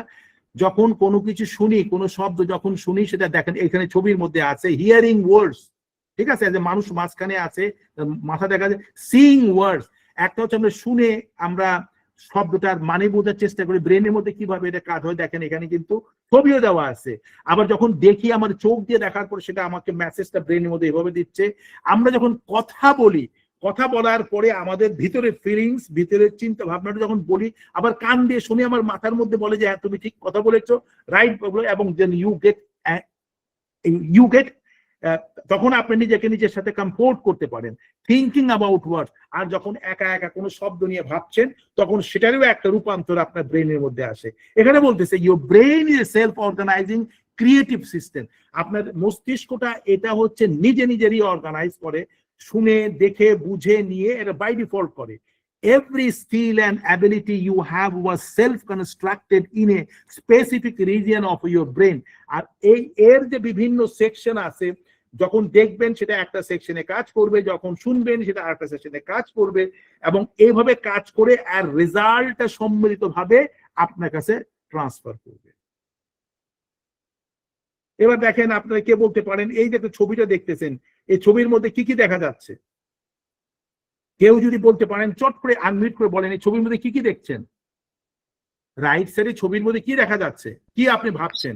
যখন কোনো কিছু শুনি, কোনো শব্দ যখন শুনি, সেটা দেখেন এখানে ছবির মধ্যে আছে হিয়ারিং ওয়ার্ডস, ঠিক আছে? যে মানুষ মাঝখানে আছে, মাথা দেখা যায়, সিইং ওয়ার্ডস। একটা হচ্ছে আমরা শুনে আমরা শব্দটার মানে বোঝার চেষ্টা করি, ব্রেনের মধ্যে কিভাবে এটা কাজ হয়। দেখেন এখানে কিন্তু ছবিও দেওয়া আছে। আবার যখন দেখি, আমার চোখ দিয়ে দেখার পর সেটা আমাকে মেসেজটা ব্রেনের মধ্যে এভাবে দিচ্ছে। আমরা যখন কথা বলি, কথা বলার পরে আমাদের ভিতরে ফিলিংস, ভিতরের চিন্তা ভাবনাটা যখন বলি, আবার কান দিয়ে শুনে আমার মাথার মধ্যে বলে যে হ্যাঁ তুমি ঠিক কথা বলেছো, রাইট, এবং দেন ইউ গেট তখন আপনি নিজেকে নিজের সাথে কমফোর্ট করতে পারেন, থিঙ্কিং অ্যাবাউট ওয়ার্ডস। আর যখন একা একা কোনো শব্দ নিয়ে ভাবছেন, তখন সেটারও একটা রূপান্তর আপনার ব্রেনের মধ্যে আসে। এখানে বলতেছে your brain is self organising creative system. আপনার মস্তিষ্কটা এটা হচ্ছে নিজে নিজেরই অর্গানাইজ করে, শুনে দেখে বুঝে নিয়ে এটা বাই ডিফল্ট করে। Every skill and ability you have was self-constructed in a specific region of your brain. আর এর যে বিভিন্ন সেকশন আছে, যখন দেখবেন সেটা একটা সেকশনে কাজ করবে, যখন শুনবেন সেটা আরেকটা সেকশনে কাজ করবে, এবং এইভাবে কাজ করে আর রেজাল্টটা সম্মিলিতভাবে আপনার কাছে ট্রান্সফার করবে। এবার দেখেন আপনারা কে বলতে পারেন, এই যে ছবিটা দেখতেছেন, এই ছবির মধ্যে কি কি দেখা যাচ্ছে? কেউ যদি বলতে পারেন, চট করে আনমিউট করে বলেন এই ছবির মধ্যে কি কি দেখছেন? রাইট সাইডে ছবির মধ্যে কি দেখা যাচ্ছে, কি আপনি ভাবছেন?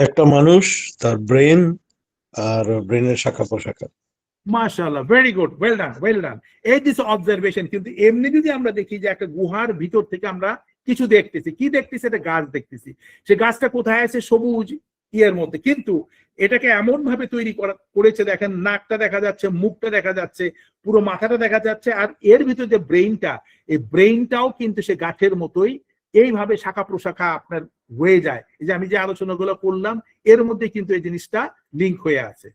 একটা মানুষ, তার ব্রেন আর ব্রেনের শাখা প্রশাখা। মাশাআল্লাহ, very good, well done, well done. এই দিস অবজারভেশন। কিন্তু এমনি যদি আমরা দেখি যে একটা গুহার ভিতর থেকে আমরা কিছু দেখতেছি, কি দেখতেছি? একটা গাছ দেখতেছি। সে গাছটা কোথায় আছে? সবুজ ইয়ের মধ্যে। কিন্তু এটাকে এমন ভাবে তৈরি করেছে, দেখেন নাকটা দেখা যাচ্ছে, মুখটা দেখা যাচ্ছে, পুরো মাথাটা দেখা যাচ্ছে, আর এর ভিতর যে ব্রেইনটা, এই ব্রেইনটাও কিন্তু সে গাছের মতোই এইভাবে শাখা প্রশাখা আপনার হয়ে যায়। এই যে আমি যে আলোচনাগুলো করলাম, এর মধ্যে কিন্তু এই জিনিসটা লিঙ্ক হয়ে আছে।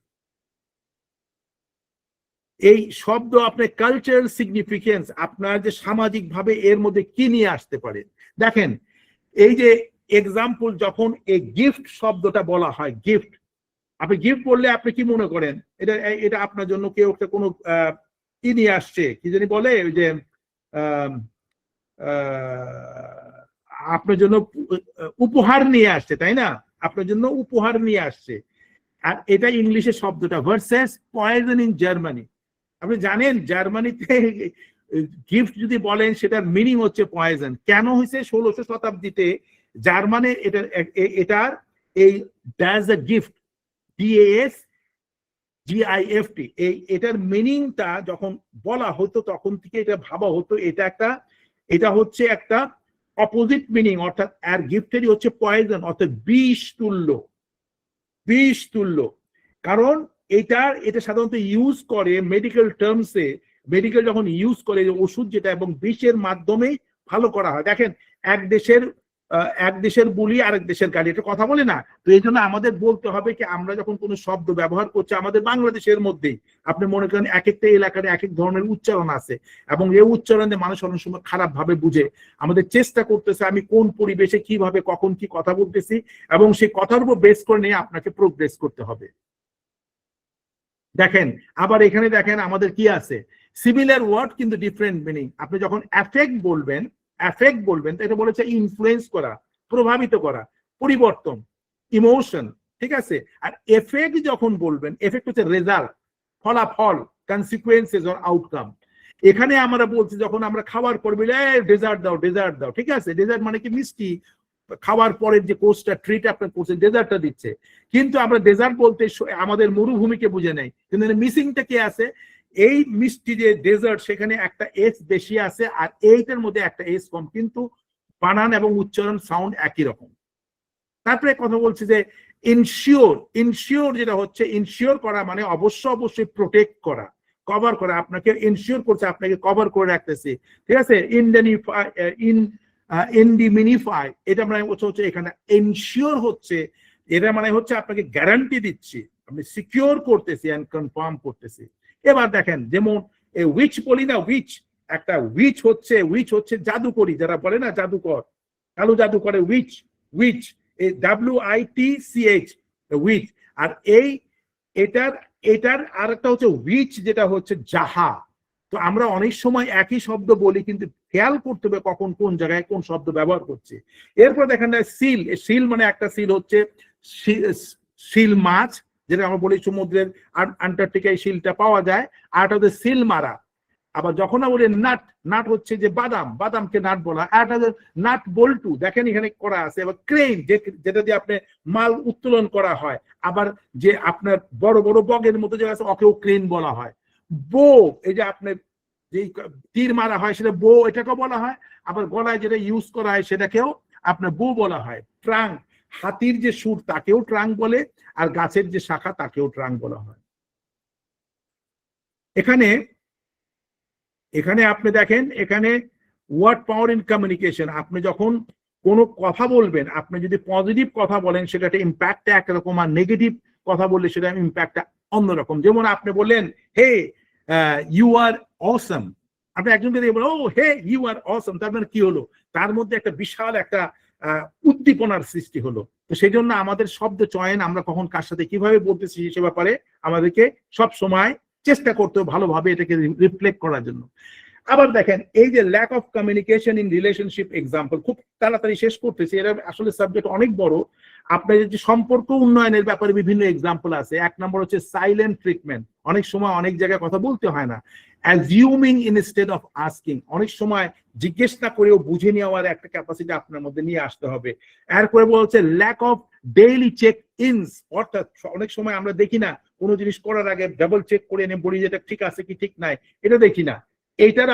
এই শব্দ আপনার কালচারাল সিগনিফিকেন্স, আপনার যে সামাজিক ভাবে এর মধ্যে কি নিয়ে আসতে পারে। দেখেন এই যে এক্সাম্পল, যখন এই গিফট শব্দটা বলা হয়, গিফট, আপনি গিফট বললে আপনি কি মনে করেন? এটা এটা আপনার জন্য কেউ একটা কোনো কি নিয়ে আসছে, কি জানি বলে, ওই যে আপনার জন্য উপহার নিয়ে আসছে, তাই না? আপনার জন্য উপহার নিয়ে আসছে। আর এটা ইংলিশে শব্দটা ভার্সেস পয়জন ইন জার্মানি। আপনি জানেন জার্মানিতে গিফট যদি বলেন সেটার মিনিং হচ্ছে পয়জন। কেন হয়েছে? 1600 শতাব্দীতে জার্মানে এটার এই ড্যাজ এ গিফট, DAS GIFT, এটার মিনিংটা যখন বলা হতো তখন থেকে এটা ভাবা হতো এটা হচ্ছে একটা অপোজিট মিনিং, অর্থাৎ আর গিফটেরই হচ্ছে পয়জন, অর্থাৎ বিষ তুল্য, বিষ তুল্য। কারণ এটা সাধারণত ইউজ করে মেডিকেল টার্মসে, মেডিকেল যখন ইউজ করে ওষুধ যেটা, এবং বিষের মাধ্যমেই ভালো করা হয়। দেখেন এক দেশের এক দেশের বুলি আরেক দেশের গালি, এটা কথা বলে না। তো এই জন্য আমাদের বলতে হবে কি, আমরা যখন কোনো শব্দ ব্যবহার করছি আমাদের বাংলাদেশের মধ্যেই, আপনি মনে করেন এক একটা এলাকার এক এক ধরনের উচ্চারণ আছে, এবং এই উচ্চারণে মানুষ অনেক সময় খারাপ ভাবে বুঝে। আমাদের চেষ্টা করতেছে আমি কোন পরিবেশে কিভাবে কখন কি কথা বলতেছি, এবং সেই কথার উপর বেস করে নিয়ে আপনাকে প্রোগ্রেস করতে হবে। দেখেন আবার এখানে দেখেন আমাদের কি আছে, সিমিলার ওয়ার্ড কিন্তু ডিফারেন্ট মিনিং। আপনি যখন অ্যাফেক্ট বলবেন এটা বলেছে ইনফ্লুয়েন্স করা, প্রভাবিত করা, পরিবর্তন, ইমোশন, ঠিক আছে। আর এফেক্ট যখন বলবেন, এফেক্ট হচ্ছে রেজাল্ট, ফলাফল, কনসিকুয়েন্সেস অর আউটকাম। এখানে আমরা বলছি যখন আমরা খাওয়ার পর বলি ডেজার্ট দাও, ডেজার্ট দাও, ঠিক আছে। ডেজার্ট মানে কি মিষ্টি, খাওয়ার পরের যে কোর্সটা ট্রিট আপনার করছে, ডেজার্টটা দিচ্ছে। কিন্তু আমরা ডেজার্ট বলতে আমাদের মরুভূমিকে বুঝে নেই, কিন্তু মিসিংটা কি আছে, এই মিষ্টি যে ডেজার্ট সেখানে একটা এস বেশি আছে আর এইটার মধ্যে একটা এস কম, কিন্তু বানান এবং উচ্চারণ সাউন্ড একই রকম। তারপরে কথা বলছি যে ইনশিওর যেটা হচ্ছে, ইনশিওর করা মানে অবশ্যই প্রোটেক্ট করা, কভার করা, আপনাকে ইনশিওর করছে, আপনাকে কভার করে রাখতেছে, ঠিক আছে। ইনডিমিনিফাই, এটা মানে হচ্ছে এখানে ইনশিওর হচ্ছে, এটা মানে হচ্ছে আপনাকে গ্যারান্টি দিচ্ছি, আপনি সিকিউর করতেছি এন্ড কনফার্ম করতেছি। এবার দেখেন যেমন উইচ বলি না, একটা উইচ হচ্ছে জাদুকরি, যারা বলে না জাদুকর, কালো জাদু করে, উইচ WITCH উইচ। আর এটার আর একটা হচ্ছে উইচ, যেটা হচ্ছে যাহা। তো আমরা অনেক সময় একই শব্দ বলি, কিন্তু খেয়াল করতে হবে কখন কোন জায়গায় কোন শব্দ ব্যবহার করছে। এরপর দেখেন সিল মানে একটা সিল হচ্ছে সিল মাছ, যেটা আমরা বলি সমুদ্রের আন্টার্কটিকায় শিলটা পাওয়া যায়, আর হচ্ছে সিল মারা। আবার যখন আমরা বলি নাট হচ্ছে যে বাদামকে নাট বলা, আর নাট বল্টু, দেখেন এখানে করা আছে। এবার ক্রেন, যেটা দিয়ে আপনি মাল উত্তোলন করা হয়। আবার যে আপনার বড় বড় বগের মতো যে আছে, ওকেও ক্রেন বলা হয়। বো, এই যে আপনার যে তীর মারা হয় সেটা বো, এটাকেও বলা হয়। আবার গলায় যেটা ইউজ করা হয় সেটাকেও আপনার বো বলা হয়। ট্রাঙ্ক, হাতির যে সুর তাকেও ট্রাঙ্ক বলে, আর গাছের যে শাখা তাকেও ট্রাঙ্ক বলা হয়। এখানে আপনি দেখেন, এখানে ওয়ার্ড পাওয়ার ইন কমিউনিকেশন, আপনি যখন কোনো কথা বলবেন, আপনি যদি পজিটিভ কথা বলেন সেটা একটা ইম্প্যাক্ট একরকম, আর নেগেটিভ কথা বললে সেটা ইম্প্যাক্টটা অন্যরকম। যেমন আপনি বললেন হে ইউ আর অসম, আপনি একজনকে দিয়ে বলেন ও হে ইউ আর অসম, তার মানে কি হলো, তার মধ্যে একটা বিশাল একটা উদ্দীপনার সৃষ্টি হলো। তো সেই জন্য আমাদের শব্দ চয়ন, আমরা কখন কার সাথে কিভাবে বলতেছি সে ব্যাপারে আমাদেরকে সব সময় চেষ্টা করতে ভালোভাবে এটাকে রিফ্লেক্ট করার জন্য। আবার দেখেন এই যে lack of communication in relationship example, খুব তাড়াতাড়ি শেষ করতেছি, এটা আসলে সাবজেক্ট অনেক বড়। আপনার যে সম্পর্ক উন্নয়নের ব্যাপারে বিভিন্ন এক্সাম্পল আছে। এক নম্বর হচ্ছে সাইলেন্ট ট্রিটমেন্ট, অনেক সময় অনেক জায়গায় কথা বলতে হয় না। অ্যাজিউমিং ইনস্টেড অফ আস্কিং, অনেক সময় জিজ্ঞেস না করেও বুঝে নেওয়ার একটা ক্যাপাসিটি আপনার মধ্যে নিয়ে আসতে হবে। এরপরে বলছে ল্যাক অফ ডেইলি চেক ইনস, অর্থাৎ অনেক সময় আমরা দেখি না কোনো জিনিস করার আগে ডাবল চেক করে এনে বলি যেটা ঠিক আছে কি ঠিক নাই, এটা দেখি না। এইটার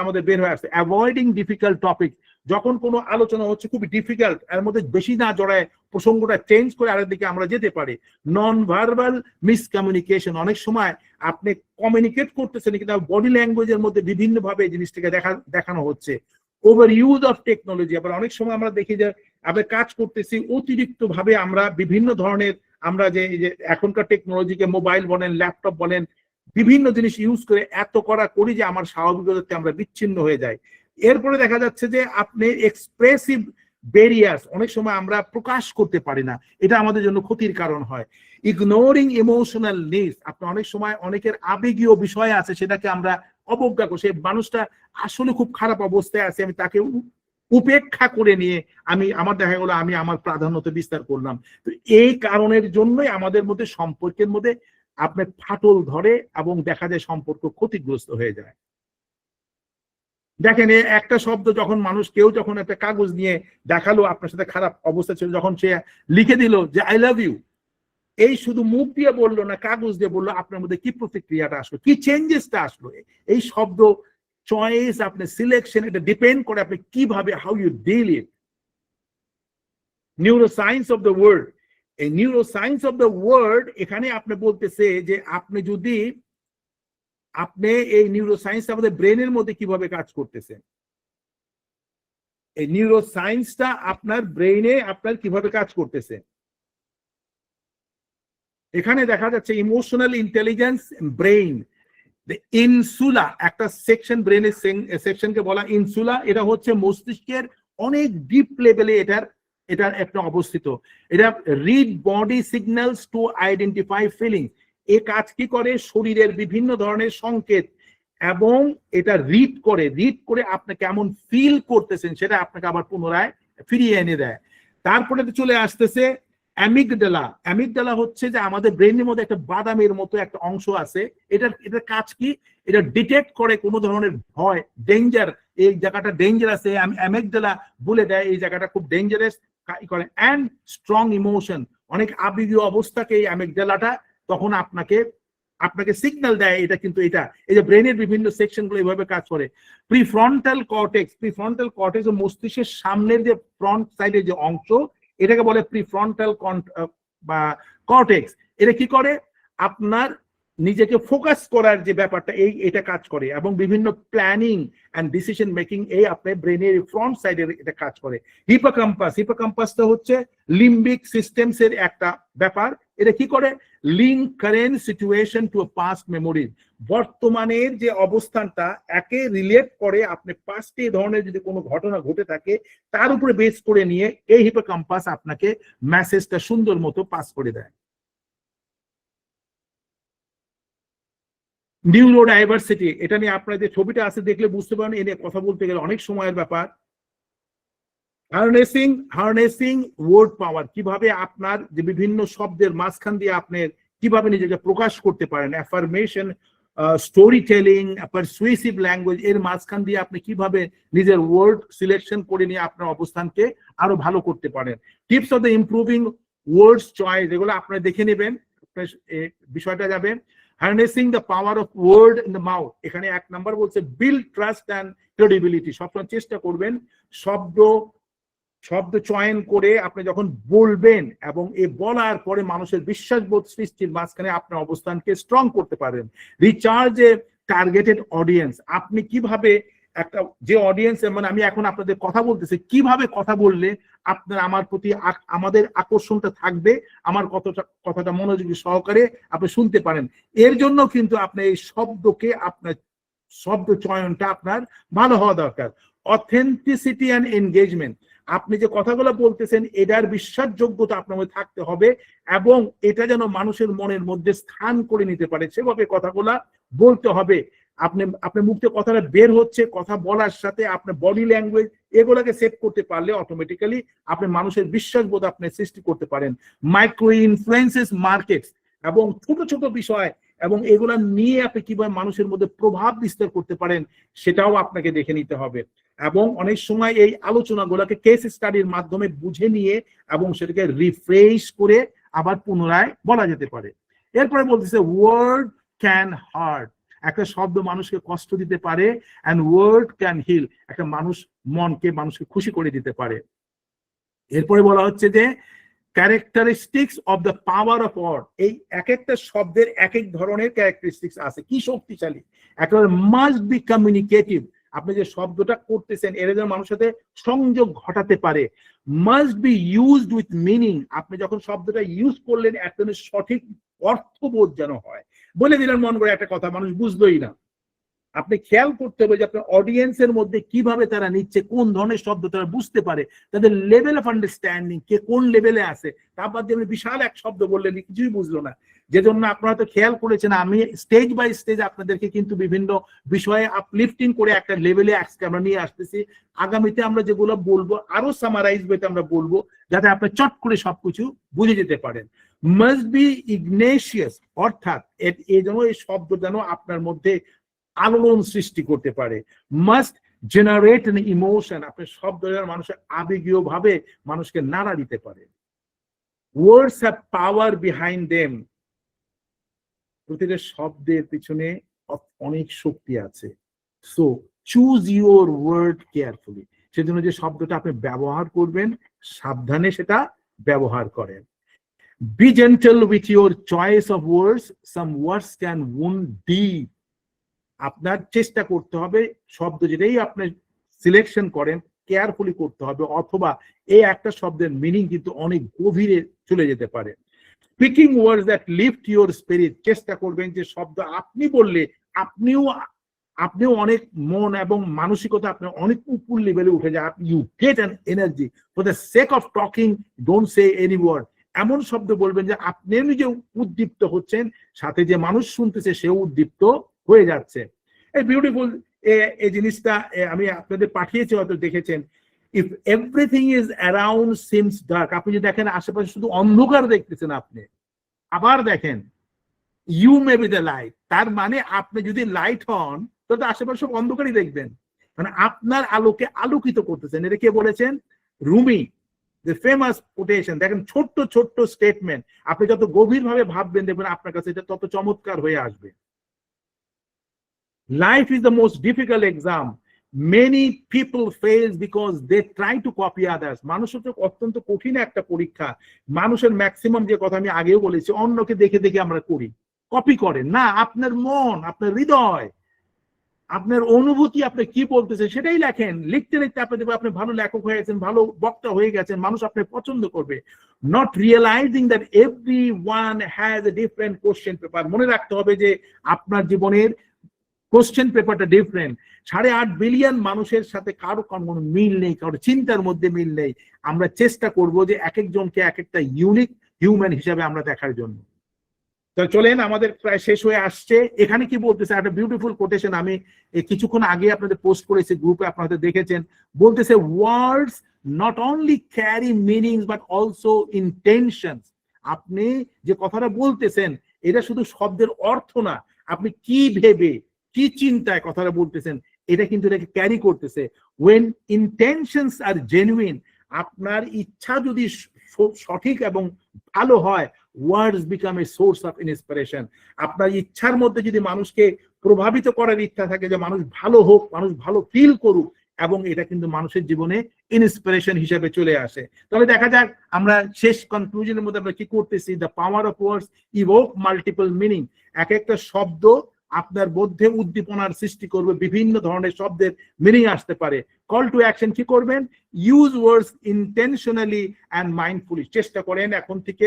আমাদের বের হয়ে আসছে। অ্যাভয়েডিং ডিফিকাল্ট টপিক, যখন কোনো আলোচনা হচ্ছে খুবই ডিফিকাল্ট, এর মধ্যে বেশি না জড়ায় প্রসঙ্গটা চেঞ্জ করে আরেক দিকে আমরা যেতে পারি। নন ভার্বাল মিসকমিউনিকেশন, অনেক সময় আপনি কমিউনিকেট করতেছেন কিন্তু বডি ল্যাঙ্গুয়েজের মধ্যে বিভিন্ন ভাবে এই জিনিসটাকে দেখানো হচ্ছে। ওভার ইউজ অফ টেকনোলজি, আবার অনেক সময় আমরা দেখি যে আমরা কাজ করতেছি অতিরিক্ত ভাবে, আমরা বিভিন্ন ধরনের আমরা যে এখনকার টেকনোলজিকে মোবাইল বলেন, ল্যাপটপ বলেন, বিভিন্ন জিনিস ইউজ করে এত করি যে আমার স্বাভাবিকতাতে আমরা বিচ্ছিন্ন হয়ে যাই। এরপরে দেখা যাচ্ছে যে আপনি এক্সপ্রেসিভ ব্যারিয়ার্স, অনেক সময় আমরা প্রকাশ করতে পারি না, এটা আমাদের জন্য ক্ষতির কারণ হয়। ইগনোরিং ইমোশনাল নিডস, আপনি অনেক সময় অনেকের আবেগীয় বিষয় আছে সেটাকে আমরা অবজ্ঞা করি, সেই মানুষটা আসলে খুব খারাপ অবস্থায় আছে, আমি তাকে উপেক্ষা করে নিয়ে আমার দেখা গেলো আমি আমার প্রাধান্যতা বিস্তার করলাম। তো এই কারণের জন্যই আমাদের মধ্যে সম্পর্কের মধ্যে আপনার ফাটল ধরে এবং দেখা যায় সম্পর্ক ক্ষতিগ্রস্ত হয়ে যায়। দেখেন একটা শব্দ যখন কেউ যখন একটা কাগজ নিয়ে দেখালো আপনার সাথে খারাপ অবস্থা ছিল, যখন সে লিখে দিল যে আই লাভ ইউ, এই শুধু মুখ দিয়ে বললো না, কাগজ দিয়ে বললো, আপনার মধ্যে কি প্রতিক্রিয়াটা আসলো, কি চেঞ্জেসটা আসলো। এই শব্দ চয়েস, আপনার সিলেকশন, এটা ডিপেন্ড করে আপনি কিভাবে, how you deal it. Neuroscience of the word, এই নিউরোসায়েন্স অফ দ্য ওয়ার্ড এখানে আপনি বলতেছে যে আপনি এই নিউরোসায়েন্স আমাদের ব্রেনের মধ্যে কিভাবে কাজ করতেছে। এই নিউরো সায়েন্সটা আপনার ব্রেইনে আপনার কিভাবে কাজ করতেছে। এখানে দেখা যাচ্ছে ইমোশনাল ইন্টেলিজেন্স ব্রেইন, ইনসুলা একটা সেকশন, ব্রেনের সেকশনকে বলা ইনসুলা। এটা হচ্ছে মস্তিষ্কের অনেক ডিপ লেভেলে এটার একটা অবস্থিত। এটা read body signals to identify feelings. এ কাজ কি করে, শরীরের বিভিন্ন ধরনের সংকেত এবং এটা রিড করে আপনি কেমন ফিল করতেছেন সেটা আপনাকে আবার পুনরায় ফিরিয়ে এনে দেয়। তারপরে চলে আসতেছে অ্যামিগডালা হচ্ছে যে আমাদের ব্রেনের মধ্যে একটা বাদামের মতো একটা অংশ আছে। এটার কাজ কি, এটা ডিটেক্ট করে কোনো ধরনের ভয়, ডেঞ্জার, এই জায়গাটা ডেঞ্জার আছে, অ্যামিগডালা বলে দেয় এই জায়গাটা খুব ডেঞ্জারাস করে। অ্যান্ড স্ট্রং ইমোশন, অনেক আবেগীয় অবস্থাকে এই অ্যামিগডালাটা তখন আপনাকে সিগন্যাল দেয়। এটা কিন্তু এটা এই যে ব্রেনের বিভিন্ন সেকশন গুলো এইভাবে কাজ করে। প্রিফ্রন্টাল কর্টেক্স মস্তিষ্কের সামনের যে ফ্রন্ট সাইডের যে অংশ, এটাকে বলে প্রিফ্রন্টাল বা কর্টেক্স। এটা কি করে, আপনার নিজেকে ফোকাস করার যে ব্যাপারটা এটা কাজ করে এবং বিভিন্ন প্ল্যানিং এন্ড ডিসিশন মেকিং এই আপনার ব্রেনের ফ্রন্ট সাইডে এটা কাজ করে। হিপোক্যাম্পাসটা হচ্ছে লিম্বিক সিস্টেমস এর একটা ব্যাপার। এটা কি করে, link current situation to past memories, বর্তমানের যে অবস্থানটা একে রিলেট করে আপনি পাস্টে এই ধরনের যদি কোনো ঘটনা ঘটে থাকে তার উপরে বেস করে নিয়ে এই হিপোক্যাম্পাস আপনাকে মেসেজটা সুন্দর মতো পাস করে দেয়। নিউরোডাইভার্সিটি, এটা নিয়ে আপনার যে ছবিটা আছে দেখলে বুঝতে পারেন, এ নিয়ে কথা বলতে গেলে অনেক সময়ের ব্যাপার। হার্নেসিং ওয়ার্ড পাওয়ার, কিভাবে আপনার যে বিভিন্ন শব্দের মাঝখান দিয়ে আপনি কিভাবে নিজেকে প্রকাশ করতে পারেন, অ্যাফার্মেশন, স্টোরি টেলিং, পারসুয়েসিভ ল্যাঙ্গুয়েজ, এর মাঝখান দিয়ে আপনি কিভাবে নিজের ওয়ার্ড সিলেকশন করে নিয়ে আপনার অবস্থানকে আরো ভালো করতে পারেন। Tips of the improving words choice, এগুলো আপনারা দেখে নেবেন, বিষয়টা যাবে। Harnessing the power of word in the mouth, এখানে 1 নাম্বার বলছে বিল্ড ট্রাস্ট অ্যান্ড ক্রেডিবিলিটি। সবসময় চেষ্টা করবেন শব্দ চয়ন করে আপনি যখন বলবেন এবং এই বলার পরে মানুষের বিশ্বাসবোধ সৃষ্টির মাঝখানে আপনার অবস্থানকে স্ট্রং করতে পারেন। রিচার্জ এ টার্গেটেড অডিয়েন্স, আপনি কিভাবে একটা যে অডিয়েন্স, মানে আমি এখন আপনাদের কথা বলতেছি, কিভাবে কথা বললে আপনার আমার প্রতি আমাদের আকর্ষণটা থাকবে, আমার কথাটা মনোযোগী সহকারে আপনি শুনতে পারেন। এর জন্য কিন্তু আপনি এই আপনার শব্দ চয়নটা আপনার ভালো হওয়া দরকার। অথেন্টিসিটি অ্যান্ড এনগেজমেন্ট, আপনি যে কথাগুলো বলতেছেন এটার বিশ্বাসযোগ্যতা আপনার মধ্যে থাকতে হবে এবং এটা যেন মানুষের মনের মধ্যে স্থান করে নিতে পারে, সেভাবে কথাগুলা বলতে হবে। আপনি মুখ থেকে কথাটা বের হচ্ছে, কথা বলার সাথে আপনার বডি ল্যাঙ্গুয়েজ এগুলোকে সেট করতে পারলে অটোমেটিক্যালি আপনি মানুষের বিশ্বাসবোধ আপনি সৃষ্টি করতে পারেন। মাইক্রো ইনফ্লুয়েন্সেস মার্কেটস, এবং ছোট ছোট বিষয় এবং এগুলা নিয়ে আপনি কিভাবে মানুষের মধ্যে প্রভাব বিস্তার করতে পারেন সেটাও আপনাকে দেখে নিতে হবে। এবং অনেক সময় এই আলোচনাগুলোকে কেস স্টাডির মাধ্যমে বুঝে নিয়ে এবং সেটাকে রিফ্রেশ করে আবার পুনরায় বলা যেতে পারে। এরপরে বলতেছে ওয়ার্ড ক্যান হার্ট, একটা শব্দ মানুষকে কষ্ট দিতে পারে, এন্ড ওয়ার্ড ক্যান হিল, একটা মানুষকে খুশি করে দিতে পারে। এরপরে বলা হচ্ছে যে characteristics of the power of word, এই এক একটা শব্দের এক এক ধরনের ক্যারেক্টারিস্টিক্স আছে, কি শক্তিশালী। একেবারে মাস্ট বি কমিউনিকেটিভ, আপনি যে শব্দটা করতেছেন এর যেন মানুষের সাথে সংযোগ ঘটাতে পারে। Must be used with meaning, আপনি যখন শব্দটা ইউজ করলেন একটা সঠিক অর্থবোধ যেন হয়। বলে দিলেন মন করে একটা কথা, মানুষ বুঝলোই না। আপনি খেয়াল করতে হবে যে আপনার অডিয়েন্সের মধ্যে কিভাবে তারা নিচ্ছে, কোন ধরনের শব্দ তারা বুঝতে পারে, তাদের লেভেল অফ আন্ডারস্ট্যান্ডিং কে কোন লেভেলে আছে। তারপর দিয়ে বিশাল এক শব্দ বললেন কিছুই বুঝলো না, যে জন্য আপনারা তো খেয়াল করেছেন আমি স্টেজ বাই স্টেজ আপনাদেরকে কিন্তু বিভিন্ন বিষয়ে আপলিফটিং করে একটা লেভেলে আজকে আমরা নিয়ে আসতেছি। আগামীতে আমরা যেগুলো বলবো আরো সামারাইজ হইতে আমরা বলবো, যাতে আপনি চট করে সবকিছু বুঝে যেতে পারেন। মাস্ট বি ইগনেশিয়াস, অর্থাৎ এই জন্য এই শব্দ যেন আপনার মধ্যে আলোড়ন সৃষ্টি করতে পারে। মাস্ট জেনারেট এন ইমোশন, আপনার শব্দ যেন মানুষের আবেগীয় ভাবে মানুষকে নাড়া দিতে পারে। Words have power behind them, প্রতিটা শব্দের পিছনে অনেক শক্তি আছে। So choose your word carefully, সেজন্য যে শব্দটা আপনি ব্যবহার করবেন সাবধানে সেটা ব্যবহার করেন। Be gentle with your choice of words, some words can wound deep, আপনার চেষ্টা করতে হবে শব্দ যেটাই আপনি সিলেকশন করেন কেয়ারফুলি করতে হবে, অথবা এই একটা শব্দের মিনিং কিন্তু অনেক গভীরে চলে যেতে পারে। Speaking words that lift your spirit, চেষ্টা করবেন যে শব্দ আপনি বললে আপনিও অনেক মন এবং মানসিকতা আপনার অনেক উপর লেভেলে উঠে যায়। You get an energy for the sake of talking, don't say any word. এমন শব্দ বলবেন যে আপনি নিজে উদ্দীপ্ত হচ্ছেন, সাথে যে মানুষ শুনতেছে সেও উদ্দীপ্ত হয়ে যাচ্ছে। এই বিউটিফুল এই জিনিসটা আমি আপনাদের পাঠিয়েছি, হয়তো দেখেছেন। If everything is around seems dark, আপনি যদি দেখেন আশেপাশে শুধু অন্ধকার দেখতেছেন, আপনি আবার দেখেন you may be the light, তার মানে আপনি যদি লাইট হন তাহলে আশেপাশে সব অন্ধকারই দেখবেন, মানে আপনার আলোকে আলোকিত করতেছেন। এটা কে বলেছেন? Rumi, the famous quotation. দেখেন ছোট্ট ছোট্ট স্টেটমেন্ট, আপনি যত গভীরভাবে ভাববেন দেখবেন আপনার কাছে এটা তত চমৎকার হয়ে আসবে। Life is the most difficult exam. Many people fail because they try to copy others. মানুষের তো অত্যন্ত কঠিন একটা পরীক্ষা। মানুষের ম্যাক্সিমাম যে কথা আমি আগেও বলেছি, অন্যকে দেখে দেখে আমরা করি, কপি করে না। আপনার মন, আপনার হৃদয়, আপনার অনুভূতি, আপনি কি বলতেছেন সেটাই লেখেন। লিখতে লিখতে আপনি দেখবেন আপনি ভালো লেখক হয়ে গেছেন, ভালো বক্তা হয়ে গেছেন, মানুষ আপনি পছন্দ করবে। Not realising that everyone has a different question paper. মনে রাখতে হবে যে আপনার জীবনের কোশ্চেন পেপারটা ডিফারেন্ট। 8.5 বিলিয়ন মানুষের সাথে কারো কোনো মিল নেই, কারো চিন্তার মধ্যে মিল নেই। আমরা চেষ্টা করব যে এক একজনকে এক একটা ইউনিক হিউম্যান হিসাবে আমরা দেখার জন্য। তো চলেন, আমাদের প্রায় শেষ হয়ে আসছে। এখানে কি বলতেছে, একটা বিউটিফুল কোটেশন আমি কিছুক্ষণ আগে আপনাদের পোস্ট করেছি গ্রুপে, আপনারা দেখেছেন। বলতেছে, ওয়ার্ডস not only carry meanings but also intentions. আপনি যে কথাটা বলতেছেন এটা শুধু শব্দের অর্থ না, আপনি কি ভেবে কি চিন্তায় কথাটা বলতেছেন এটা কিন্তু এটাকে ক্যারি করতেছে। when intentions are genuine, আপনার ইচ্ছা যদি সঠিক এবং ভালো হয়, words become a source of inspiration. আপনার ইচ্ছার মধ্যে যদি মানুষকে প্রভাবিত করার ইচ্ছা থাকে যে মানুষ ভালো হোক, মানুষ ভালো ফিল করুক, এবং এটা কিন্তু মানুষের জীবনে ইন্সপিরেশন হিসেবে চলে আসে। তবে দেখা যাক আমরা শেষ কনক্লুশনের মধ্যে আমরা কি করতেছি। The power of words evoke multiple meaning. এক একটা শব্দ আপনার মধ্যে উদ্দীপনার সৃষ্টি করবে, বিভিন্ন ধরনের শব্দের মিনিং আসতে পারে। কল টু অ্যাকশন কি করবেন? Use words intentionally and mindfully. চেষ্টা করেন এখন থেকে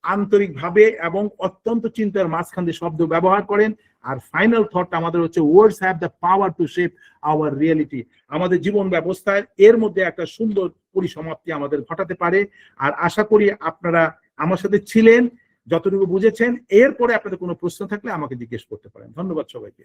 আন্তরিকভাবে এবং অত্যন্ত চিন্তার মাঝখান দিয়ে শব্দ ব্যবহার করেন। আর ফাইনাল থট আমাদের হচ্ছে, words have the power to shape our reality. আমাদের জীবন ব্যবস্থায় এর মধ্যে একটা সুন্দর পরিসমাপ্তি আমাদের ঘটাতে পারে। আর আশা করি আপনারা আমার সাথে ছিলেন, যতটুকু বুঝেছেন। এরপরে আপনাদের কোনো প্রশ্ন থাকলে আমাকে জিজ্ঞেস করতে পারেন। ধন্যবাদ সবাইকে।